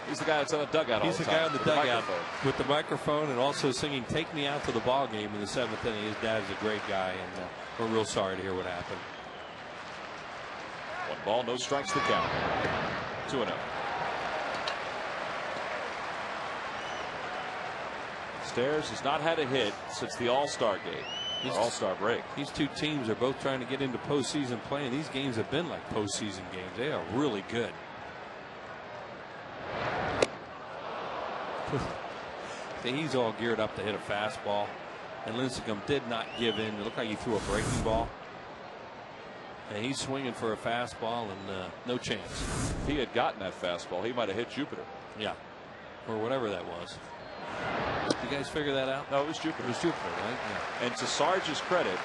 He's the guy that's on the dugout all the time. He's the guy on the dugout with the microphone and also singing "Take Me Out to the Ball Game" in the 7th inning. His dad's a great guy, and we're real sorry to hear what happened. 1 ball, no strikes to count. 2-0. Stairs has not had a hit since the All-Star game, All-Star break. These two teams are both trying to get into postseason play, and these games have been like postseason games. They are really good. He's all geared up to hit a fastball, and Lincecum did not give in. It looked like he threw a breaking ball. And he's swinging for a fastball, and no chance. If he had gotten that fastball, he might have hit Jupiter. Yeah, or whatever that was. You guys figure that out? No, it was Jupiter. It was Jupiter, right? Yeah. And to Sarge's credit,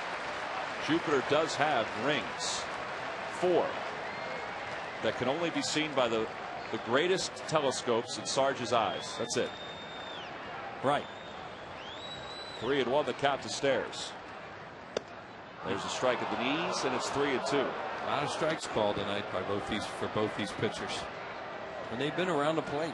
Jupiter does have rings, 4, that can only be seen by the greatest telescopes in Sarge's eyes. That's it. Right. 3-1 the count to Stairs. There's a strike at the knees, and it's 3-2. A lot of strikes called tonight by both these pitchers, and they've been around the plate.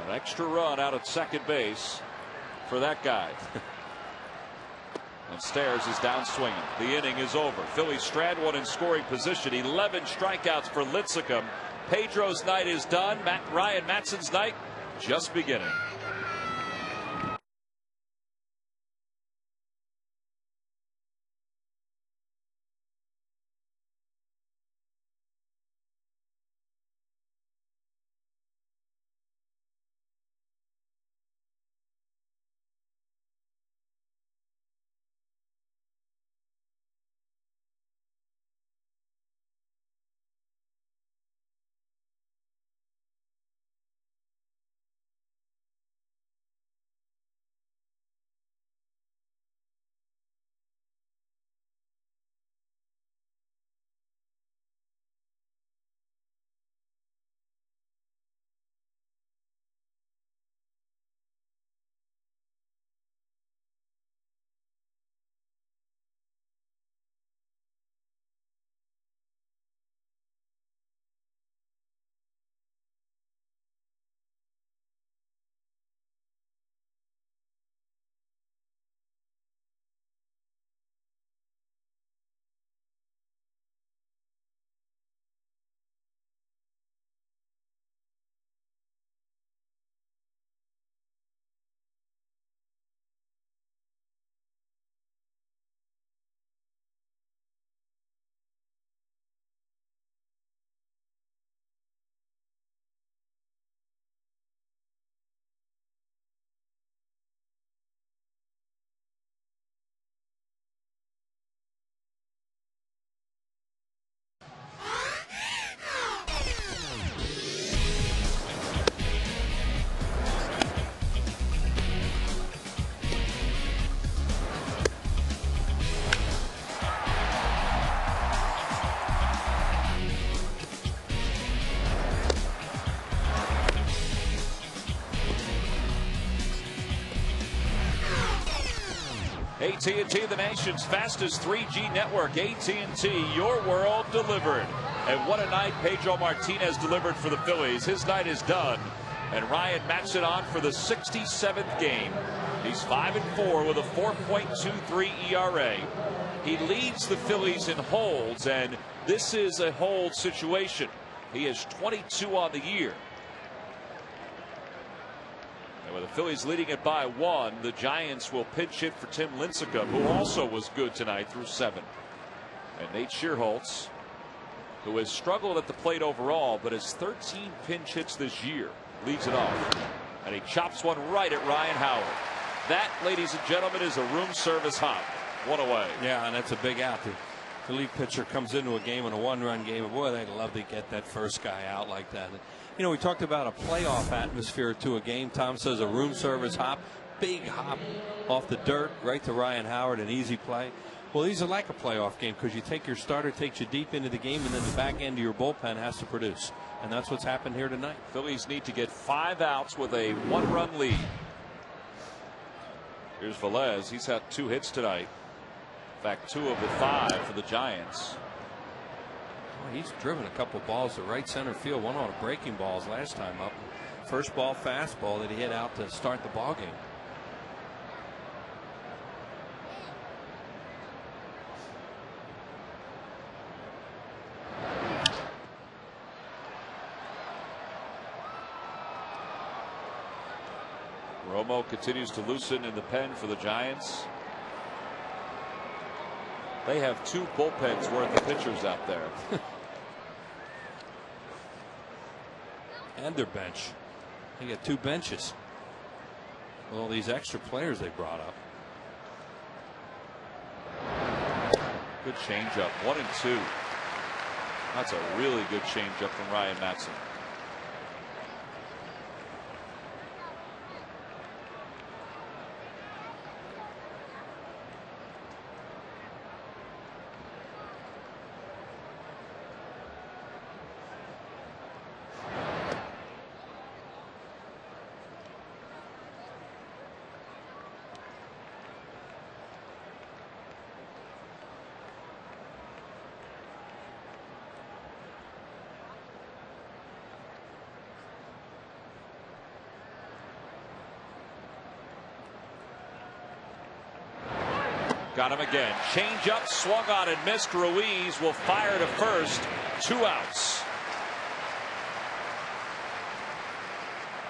An extra run out at second base for that guy. And Stairs is down swinging. The inning is over. Phillies strand one in scoring position. 11 strikeouts for Lincecum. Pedro's night is done. Ryan Matson's night just beginning. AT&T, the nation's fastest 3G network. AT&T, your world delivered. And what a night Pedro Martinez delivered for the Phillies. His night is done. And Ryan Matson on for the 67th game. He's 5-4 with a 4.23 ERA. He leads the Phillies in holds, and this is a hold situation. He has 22 on the year. And With the Phillies leading it by 1, the Giants will pinch hit for Tim Lincecum, who also was good tonight through 7. And Nate Schierholtz, who has struggled at the plate overall, but has 13 pinch hits this year, leads it off. And he chops one right at Ryan Howard. That, ladies and gentlemen, is a room service hop. One away. Yeah, and that's a big out. The lead pitcher comes into a game in a 1-run game, and boy, they'd love to get that first guy out like that. You know, we talked about a playoff atmosphere to a game. Tom says a room service hop, big hop off the dirt right to Ryan Howard, an easy play. Well, these are like a playoff game because you take your starter, takes you deep into the game, and then the back end of your bullpen has to produce. And that's what's happened here tonight. Phillies need to get 5 outs with a 1-run lead. Here's Velez. He's had 2 hits tonight. In fact, 2 of the 5 for the Giants. Well, he's driven a couple balls to right center field. One on a breaking balls last time up. First ball fastball that he hit out to start the ball game. Romo continues to loosen in the pen for the Giants. They have 2 bullpens worth of pitchers out there. And their bench. They got 2 benches. With all these extra players they brought up. Good changeup. 1 and 2. That's a really good changeup from Ryan Madson. Got him again. Change up, swung on and missed. Ruiz will fire to first. 2 outs.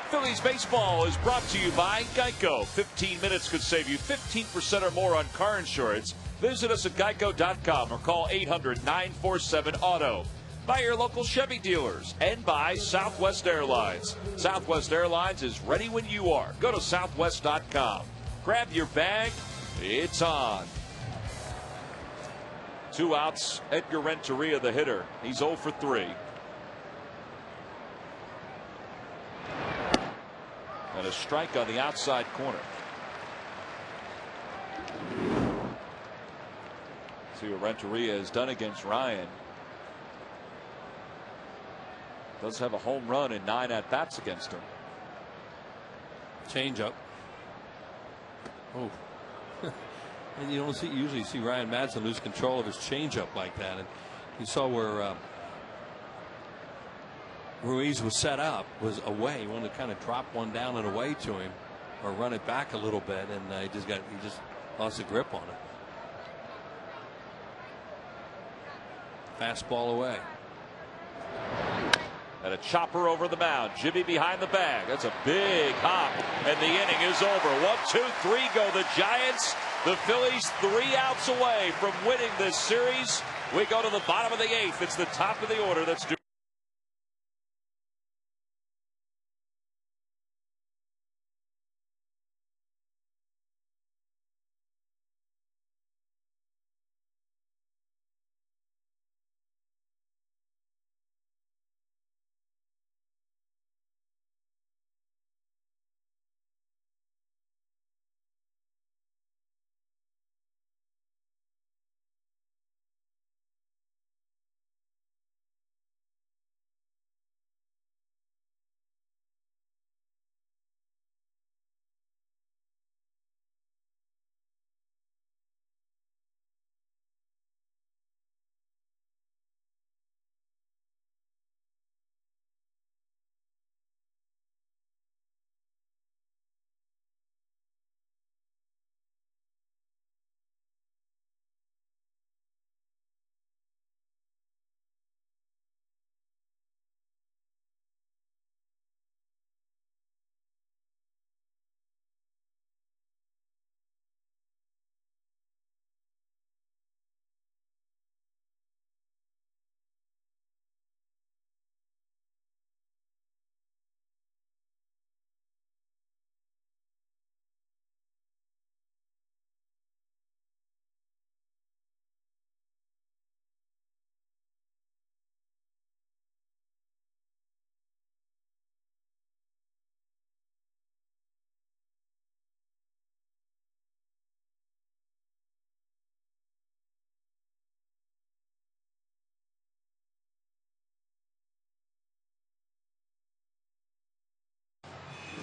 Phillies baseball is brought to you by Geico. 15 minutes could save you 15% or more on car insurance. Visit us at geico.com or call 800-947-AUTO. By your local Chevy dealers and by Southwest Airlines. Southwest Airlines is ready when you are. Go to southwest.com. Grab your bag. It's on. 2 outs. Edgar Renteria, the hitter. He's 0 for 3. And a strike on the outside corner. See what Renteria has done against Ryan. Does have a home run in 9 at-bats against him. Change up. Oh. And you don't usually see Ryan Madson lose control of his changeup like that. And you saw where Ruiz was set up, was away. He wanted to kind of drop one down and away to him, or run it back a little bit, and he just lost the grip on it. Fastball away. And a chopper over the mound. Jimmy behind the bag. That's a big hop. And the inning is over. 1, 2, 3 go the Giants. The Phillies 3 outs away from winning this series. We go to the bottom of the 8th. It's the top of the order that's due.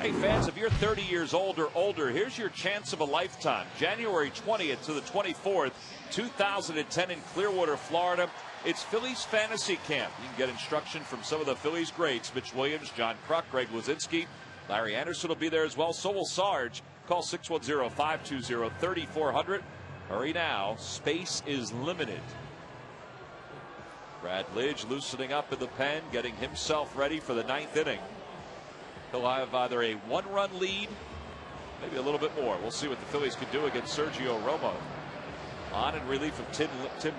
Hey fans, if you're 30 years old or older, here's your chance of a lifetime. January 20th to the 24th, 2010 in Clearwater, Florida. It's Phillies Fantasy Camp. You can get instruction from some of the Phillies greats, Mitch Williams, John Kruk, Greg Luzinski. Larry Anderson will be there as well. So will Sarge. Call 610-520-3400. Hurry now. Space is limited. Brad Lidge loosening up in the pen, getting himself ready for the 9th inning. He'll have either a 1-run lead, maybe a little bit more. We'll see what the Phillies can do against Sergio Romo. On in relief of Tim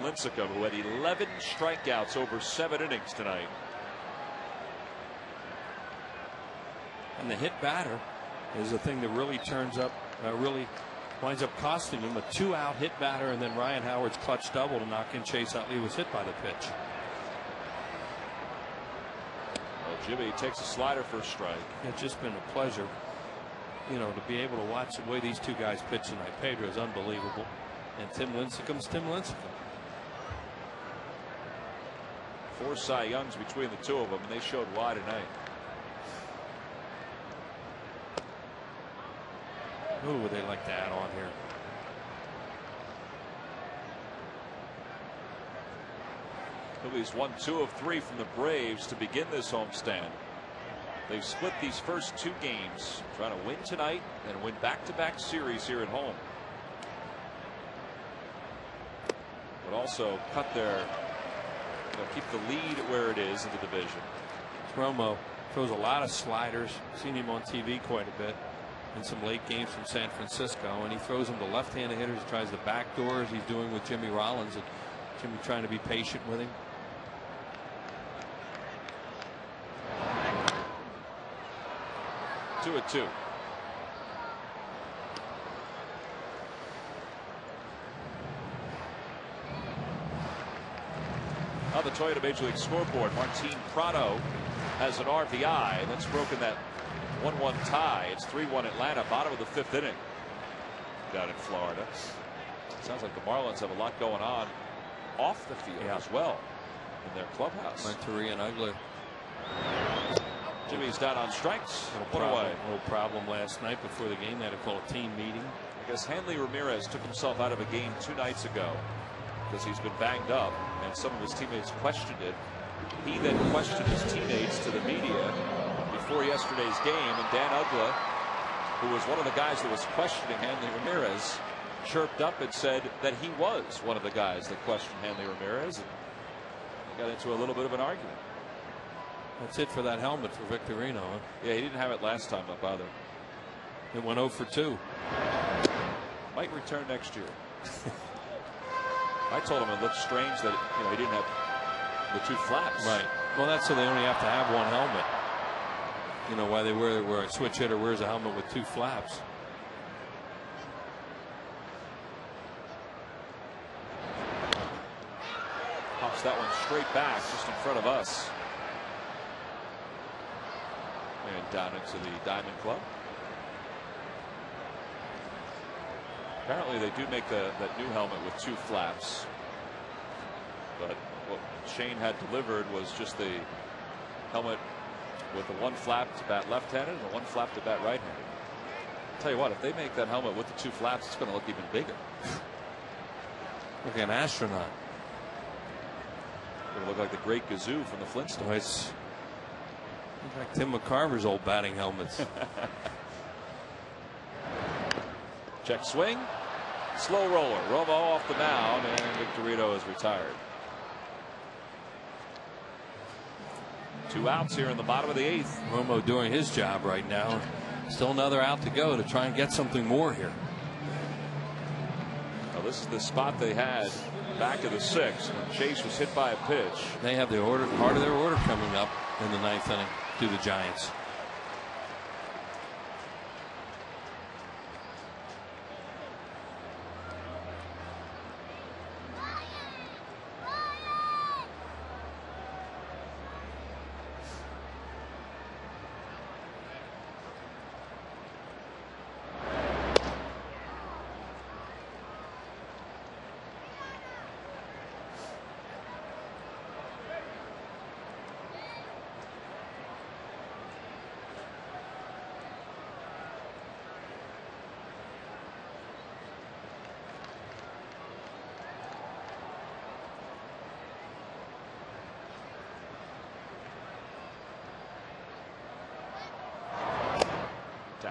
Lincecum, who had 11 strikeouts over 7 innings tonight. And the hit batter is the thing that really turns up, really winds up costing him. A 2-out hit batter, and then Ryan Howard's clutch double to knock in Chase Utley was hit by the pitch. Well, Jimmy takes a slider for a strike. It's just been a pleasure, you know, to be able to watch the way these two guys pitch tonight. Pedro is unbelievable, and Tim Lincecum's Tim Lincecum. 4 Cy Youngs between the two of them, and they showed why tonight. Who would they like to add on here? Phillies won 2 of 3 from the Braves to begin this homestand. They've split these first 2 games, trying to win tonight and win back-to-back series here at home. But also cut their, keep the lead where it is in the division. Romo throws a lot of sliders. Seen him on TV quite a bit in some late games from San Francisco, and he throws them to left-handed hitters, tries the back door as he's doing with Jimmy Rollins, and Jimmy trying to be patient with him. Two at 2. On the Toyota Major League scoreboard, Martin Prado has an RBI, and that's broken that 1-1 tie. It's 3-1 Atlanta, bottom of the 5th inning down in Florida. Sounds like the Marlins have a lot going on off the field as well in their clubhouse. Renteria and Ugler. Jimmy's down on strikes. Little problem last night before the game. They had to call a team meeting. I guess Hanley Ramirez took himself out of a game 2 nights ago because he's been banged up, and some of his teammates questioned it. He then questioned his teammates to the media before yesterday's game, and Dan Ugla, who was one of the guys that was questioning Hanley Ramirez, chirped up and said that he was one of the guys that questioned Hanley Ramirez, and they got into a little bit of an argument. That's it for that helmet for Victorino. Huh? Yeah, he didn't have it last time up either. It went 0 for 2. Might return next year. I told him it looked strange that he didn't have the 2 flaps. Right. Well, that's so they only have to have 1 helmet. You know why they wear a switch hitter wears a helmet with 2 flaps. Pops that one straight back just in front of us. And down into the Diamond Club. Apparently they do make that new helmet with 2 flaps. But what Shane had delivered was just the helmet with the 1 flap to bat left-handed and the 1 flap to bat right-handed. I'll tell you what, if they make that helmet with the 2 flaps, it's going to look even bigger. Look like an astronaut. It's going to look like the Great Gazoo from the Flintstones. It's like Tim McCarver's old batting helmets. Check swing. Slow roller. Romo off the mound, and Victorino is retired. 2 outs here in the bottom of the 8th. Romo doing his job right now. Still another out to go to try and get something more here. Well, this is the spot they had back of the 6th when Chase was hit by a pitch. They have the heart of their order coming up in the 9th inning to the Giants.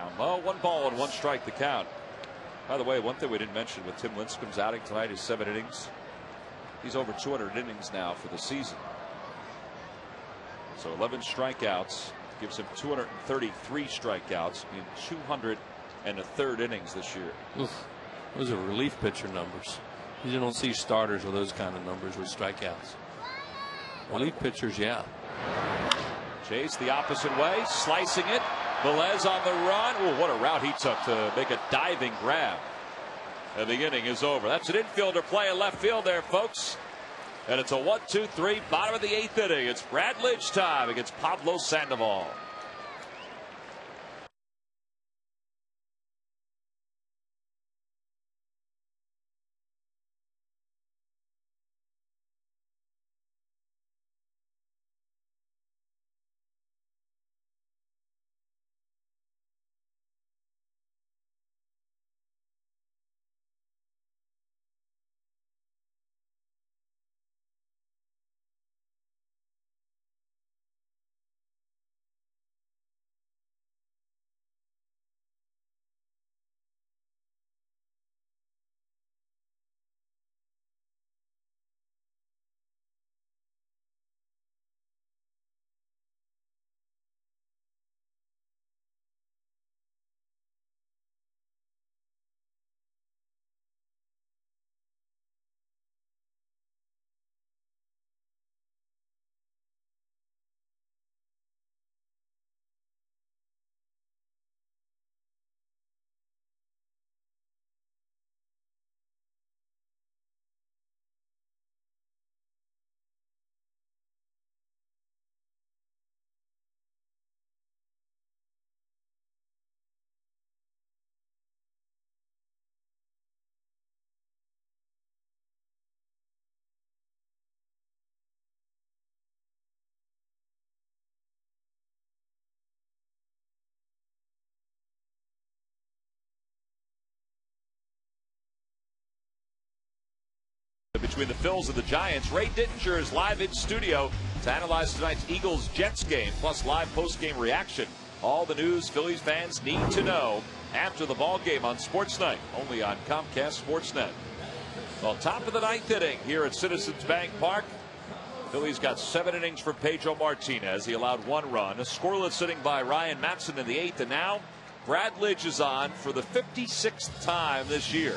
down. Well, 1 ball and 1 strike the count. By the way, one thing we didn't mention with Tim Lincecum's outing tonight is 7 innings. He's over 200 innings now for the season. So 11 strikeouts gives him 233 strikeouts in 203rd innings this year. Oof. Those are relief pitcher numbers. You don't see starters with those kind of numbers with strikeouts. Relief pitchers, yeah. Chase the opposite way, slicing it. Velez on the run. Oh, what a route he took to make a diving grab. And the inning is over. That's an infielder play in left field there, folks. And it's a 1-2-3, bottom of the 8th inning. It's Brad Lidge time against Pablo Sandoval. Between the Phils and the Giants, Ray Dittinger is live in studio to analyze tonight's Eagles-Jets game, plus live post-game reaction. All the news Phillies fans need to know after the ball game on Sports Night, only on Comcast Sportsnet. Well, top of the 9th inning here at Citizens Bank Park. Phillies got 7 innings for Pedro Martinez. He allowed 1 run. A scoreless inning by Ryan Matson in the 8th, and now Brad Lidge is on for the 56th time this year.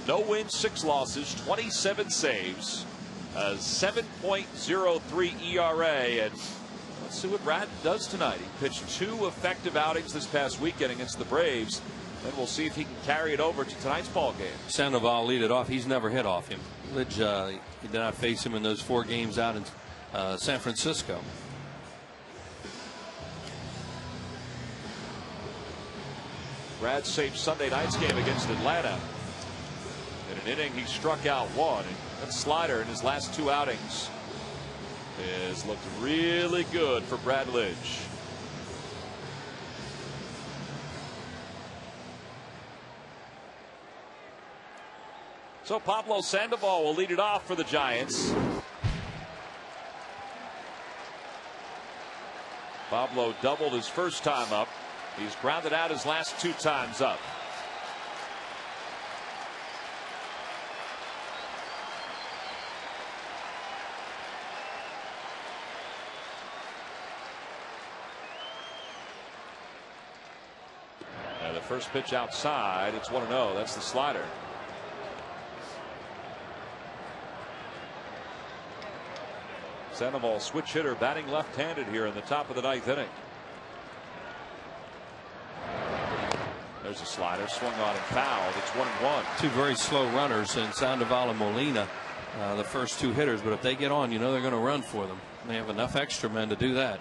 No wins, 6 losses, 27 saves, a 7.03 ERA, and let's see what Brad does tonight. He pitched 2 effective outings this past weekend against the Braves, and we'll see if he can carry it over to tonight's ball game. Sandoval lead it off. He's never hit off him. Lidge, he did not face him in those 4 games out in San Francisco. Brad saved Sunday night's game against Atlanta. In an inning, he struck out 1. And that slider in his last 2 outings has looked really good for Brad Lidge. So Pablo Sandoval will lead it off for the Giants. Pablo doubled his first time up. He's grounded out his last 2 times up. First pitch outside. It's 1-0. That's the slider. Sandoval, switch hitter, batting left-handed here in the top of the 9th inning. There's a slider, swung on and fouled. It's 1-1. 2 very slow runners in Sandoval and Molina, the first 2 hitters. But if they get on, you know they're going to run for them. They have enough extra men to do that.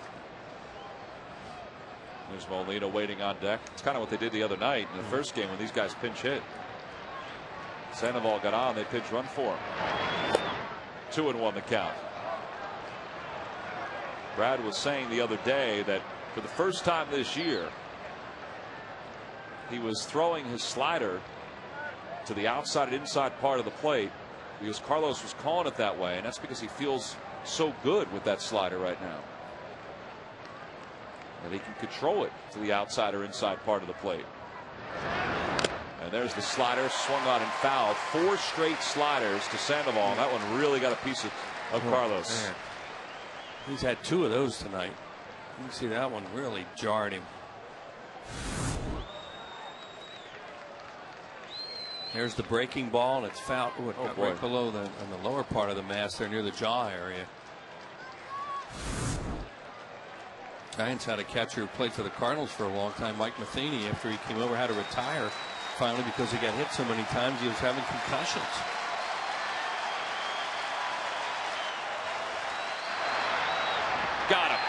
There's Molina waiting on deck. It's kind of what they did the other night in the first game when these guys pinch hit. Sandoval got on. They pinch run for him. 2-1 the count. Brad was saying the other day that for the first time this year, he was throwing his slider to the outside and inside part of the plate because Carlos was calling it that way, and that's because he feels so good with that slider right now. And he can control it to the outside or inside part of the plate. And there's the slider, swung on and fouled. 4 straight sliders to Sandoval. That one really got a piece of Carlos. Man. He's had 2 of those tonight. You can see that one really jarred him. There's the breaking ball, and it's fouled. Ooh, it got right below on the lower part of the mass there near the jaw area. Giants had a catcher who played for the Cardinals for a long time, Mike Matheny, after he came over, had to retire finally because he got hit so many times he was having concussions. Got him.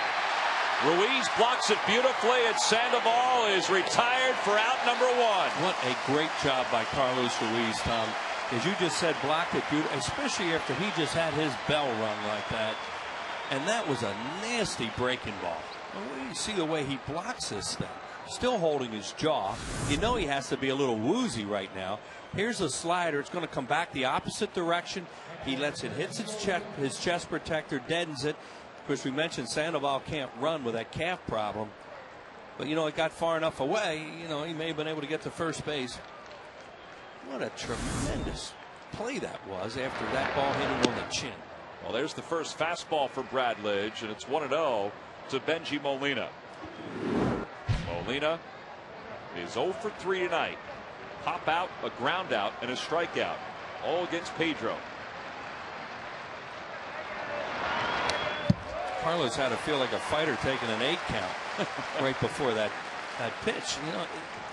Ruiz blocks it beautifully, and Sandoval is retired for out number 1. What a great job by Carlos Ruiz, Tom. As you just said, blocked it beautifully, especially after he just had his bell rung like that. And that was a nasty breaking ball. You see the way he blocks this thing. Still holding his jaw. You know he has to be a little woozy right now. Here's a slider. It's going to come back the opposite direction. He lets it hit his chest protector, deadens it. Of course, we mentioned Sandoval can't run with that calf problem. But, you know, it got far enough away. You know, he may have been able to get to first base. What a tremendous play that was after that ball hit him on the chin. Well, there's the first fastball for Brad Lidge, and it's 1-0 to Benji Molina. Molina is 0 for 3 tonight. Pop out, a ground out, and a strikeout. All against Pedro. Carlos had to feel like a fighter taking an 8 count right before that pitch. You know,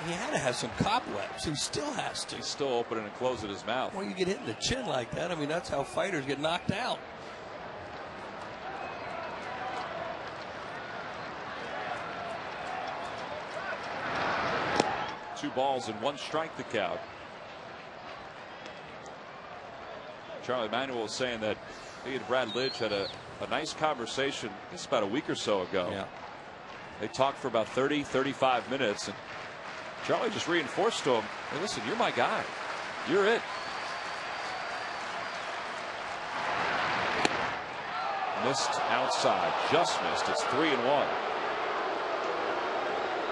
he had to have some cobwebs. He still has to. He's still opening and closing his mouth. Well, you get hit in the chin like that. I mean, that's how fighters get knocked out. Two balls and 1 strike to count. Charlie Manuel was saying that he and Brad Lidge had a nice conversation, I guess about a week or so ago. Yeah. They talked for about 30-35 minutes, and Charlie just reinforced to him, hey, listen, you're my guy. You're it. Missed outside, just missed. It's 3-1.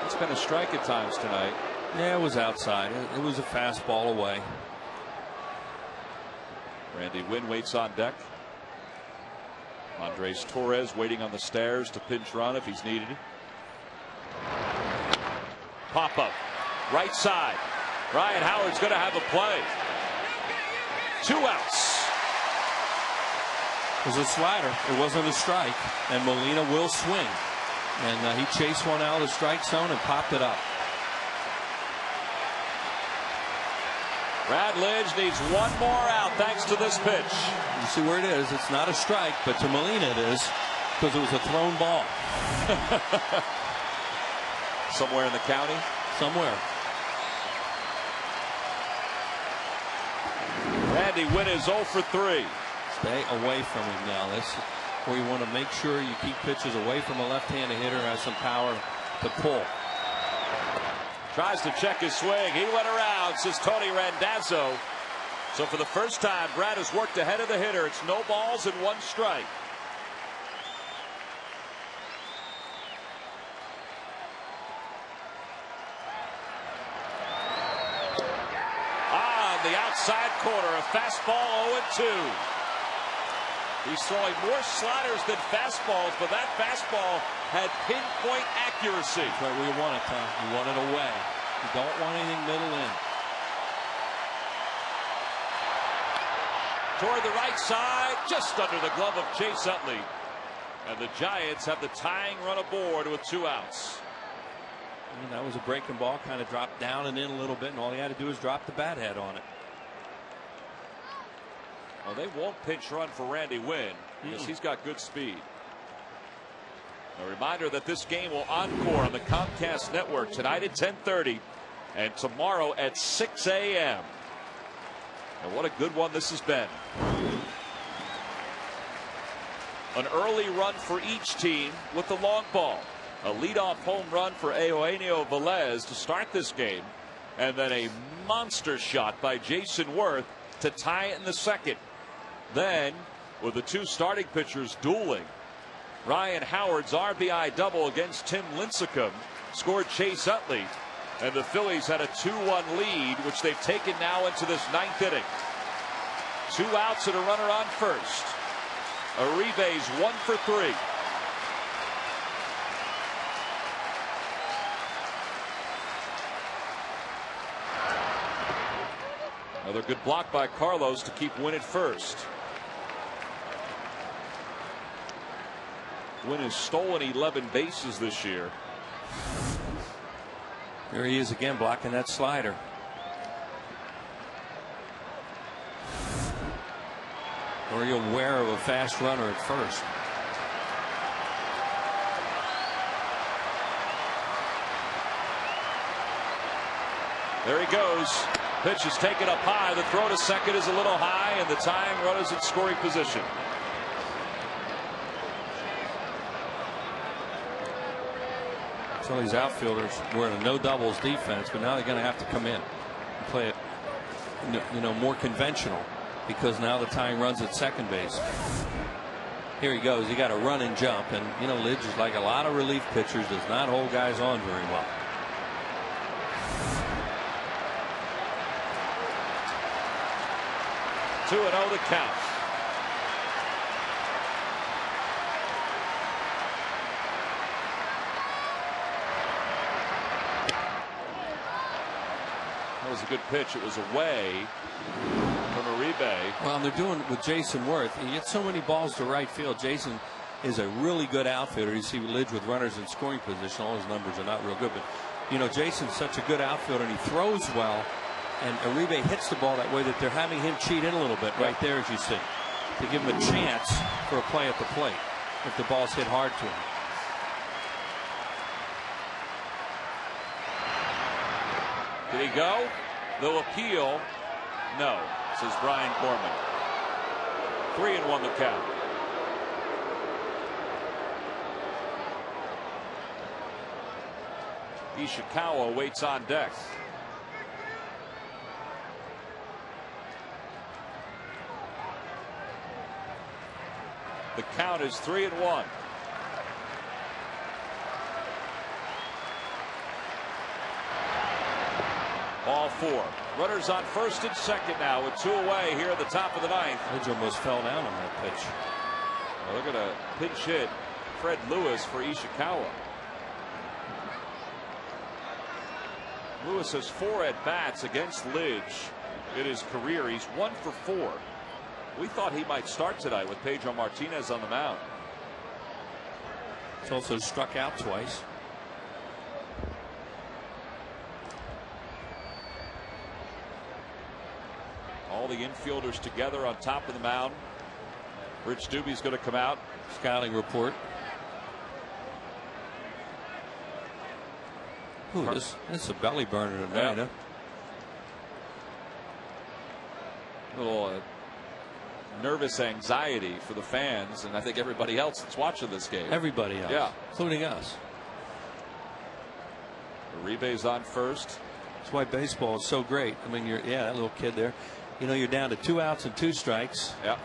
It's been a strike at times tonight. Yeah, it was outside. It was a fastball away. Randy Wynn waits on deck. Andres Torres waiting on the stairs to pinch run if he's needed. Pop up, right side. Ryan Howard's going to have a play. 2 outs. It was a slider. It wasn't a strike, and Molina will swing. And he chased one out of the strike zone and popped it up. Brad Lidge needs 1 more out thanks to this pitch. You see where it is. It's not a strike, but to Molina it is because it was a thrown ball. Somewhere in the county? Somewhere. Randy Wynn is 0 for 3. Stay away from him now. This is where you want to make sure you keep pitches away from a left-handed hitter who has some power to pull. Tries to check his swing. He went around, says Tony Randazzo. So for the first time, Brad has worked ahead of the hitter. It's no balls and 1 strike. On the outside corner, a fastball 0-2. He's throwing more sliders than fastballs, but that fastball had pinpoint accuracy. That's right where you want it, Tom. You want it away. You don't want anything middle in. Toward the right side, just under the glove of Chase Utley. And the Giants have the tying run aboard with 2 outs. And that was a breaking ball, kind of dropped down and in a little bit, and all he had to do was drop the bat head on it. Well, they won't pinch run for Randy Wynn because he's got good speed. A reminder that this game will encore on the Comcast network tonight at 10:30 and tomorrow at 6 a.m. And what a good one this has been. An early run for each team with the long ball. A leadoff home run for Eugenio Velez to start this game. And then a monster shot by Jason Worth to tie it in the second. Then, with the 2 starting pitchers dueling, Ryan Howard's RBI double against Tim Lincecum scored Chase Utley, and the Phillies had a 2-1 lead, which they've taken now into this 9th inning. 2 outs and a runner on first. Uribe's 1 for 3. Another good block by Carlos to keep Wynn at first. Wynn has stolen 11 bases this year. There he is again, blocking that slider. Are you aware of a fast runner at first? There he goes. Pitch is taken up high. The throw to second is a little high, and the tying run is in scoring position. So these outfielders were in a no doubles defense, but now they're going to have to come in and play it, more conventional, because now the tying runs at second base. Here he goes. He got a run and jump, and Lidge is like a lot of relief pitchers, does not hold guys on very well. Two and 0 the count. That was a good pitch. It was away from Uribe. Well, they're doing it with Jason Worth. He gets so many balls to right field. Jason is a really good outfielder. You see Lidge with runners in scoring position. All his numbers are not real good, but Jason's such a good outfielder, and he throws well. And Uribe hits the ball that way that they're having him cheat in a little bit right there, as you see, to give him a chance for a play at the plate if the ball's hit hard to him. Did he go? They'll appeal. No, says Brian Gorman. 3-1 the count. Ishikawa waits on deck. The count is 3-1. Ball 4. Runners on first and second now with 2 away here at the top of the 9th. Lidge almost fell down on that pitch. Well, they're going to pinch hit Fred Lewis for Ishikawa. Lewis has 4 at bats against Lidge in his career. He's 1 for 4. We thought he might start tonight with Pedro Martinez on the mound. He's also struck out twice. All the infielders together on top of the mound. Rich Doobie's going to come out. Scouting report. Ooh, this is a belly burner tonight, huh? Little nervous anxiety for the fans, and I think everybody else that's watching this game. Everybody else, yeah, including us. Uribe's on first. That's why baseball is so great. I mean, that little kid there. You're down to 2 outs and 2 strikes. Yeah.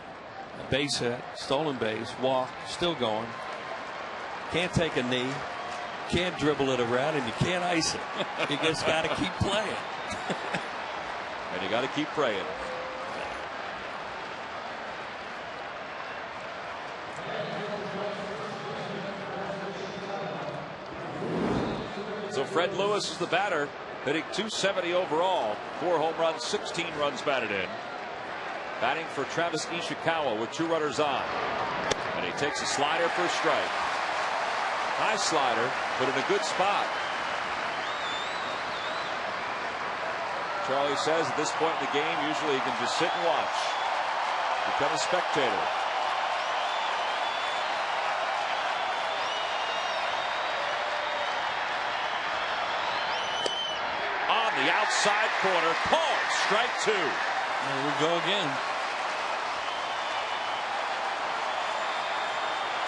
A base hit, stolen base, walk, still going. Can't take a knee. Can't dribble it around, and you can't ice it. You just got to keep playing. And you got to keep praying. So Fred Lewis is the batter, hitting .270 overall, 4 home runs, 16 runs batted in. Batting for Travis Ishikawa with 2 runners on. And he takes a slider for a strike. High slider, but in a good spot. Charlie says at this point in the game, usually you can just sit and watch. Become a spectator. On the outside corner, called strike 2. There we go again.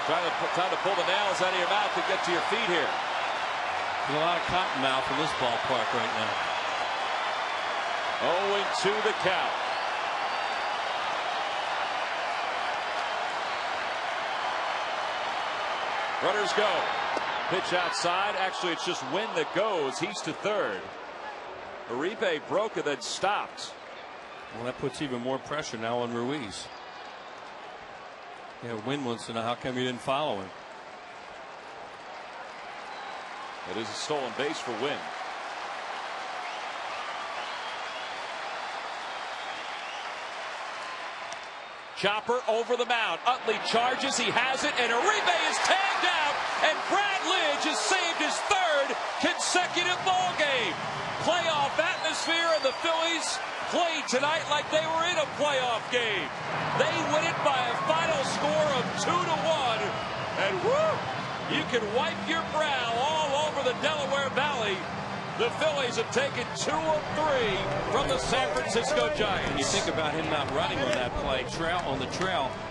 Trying to pull the nails out of your mouth and get to your feet here. There's a lot of cotton mouth in this ballpark right now. 0-2 the count. Runners go. Pitch outside. Actually, it's just Wynn that goes. He's to third. Uribe broke and then stopped. Well, that puts even more pressure now on Ruiz. Yeah, Wynn wants to know how come you didn't follow him. It is a stolen base for Wynn. Chopper over the mound. Utley charges. He has it, and Uribe is tagged out, and Brad Lidge has saved his third consecutive ball game. Playoff atmosphere, and the Phillies played tonight like they were in a playoff game. They win it by a final score of 2-1, and woo, you can wipe your brow all over the Delaware Valley. The Phillies have taken 2 of 3 from the San Francisco Giants. And you think about him not running on that play, on the trail.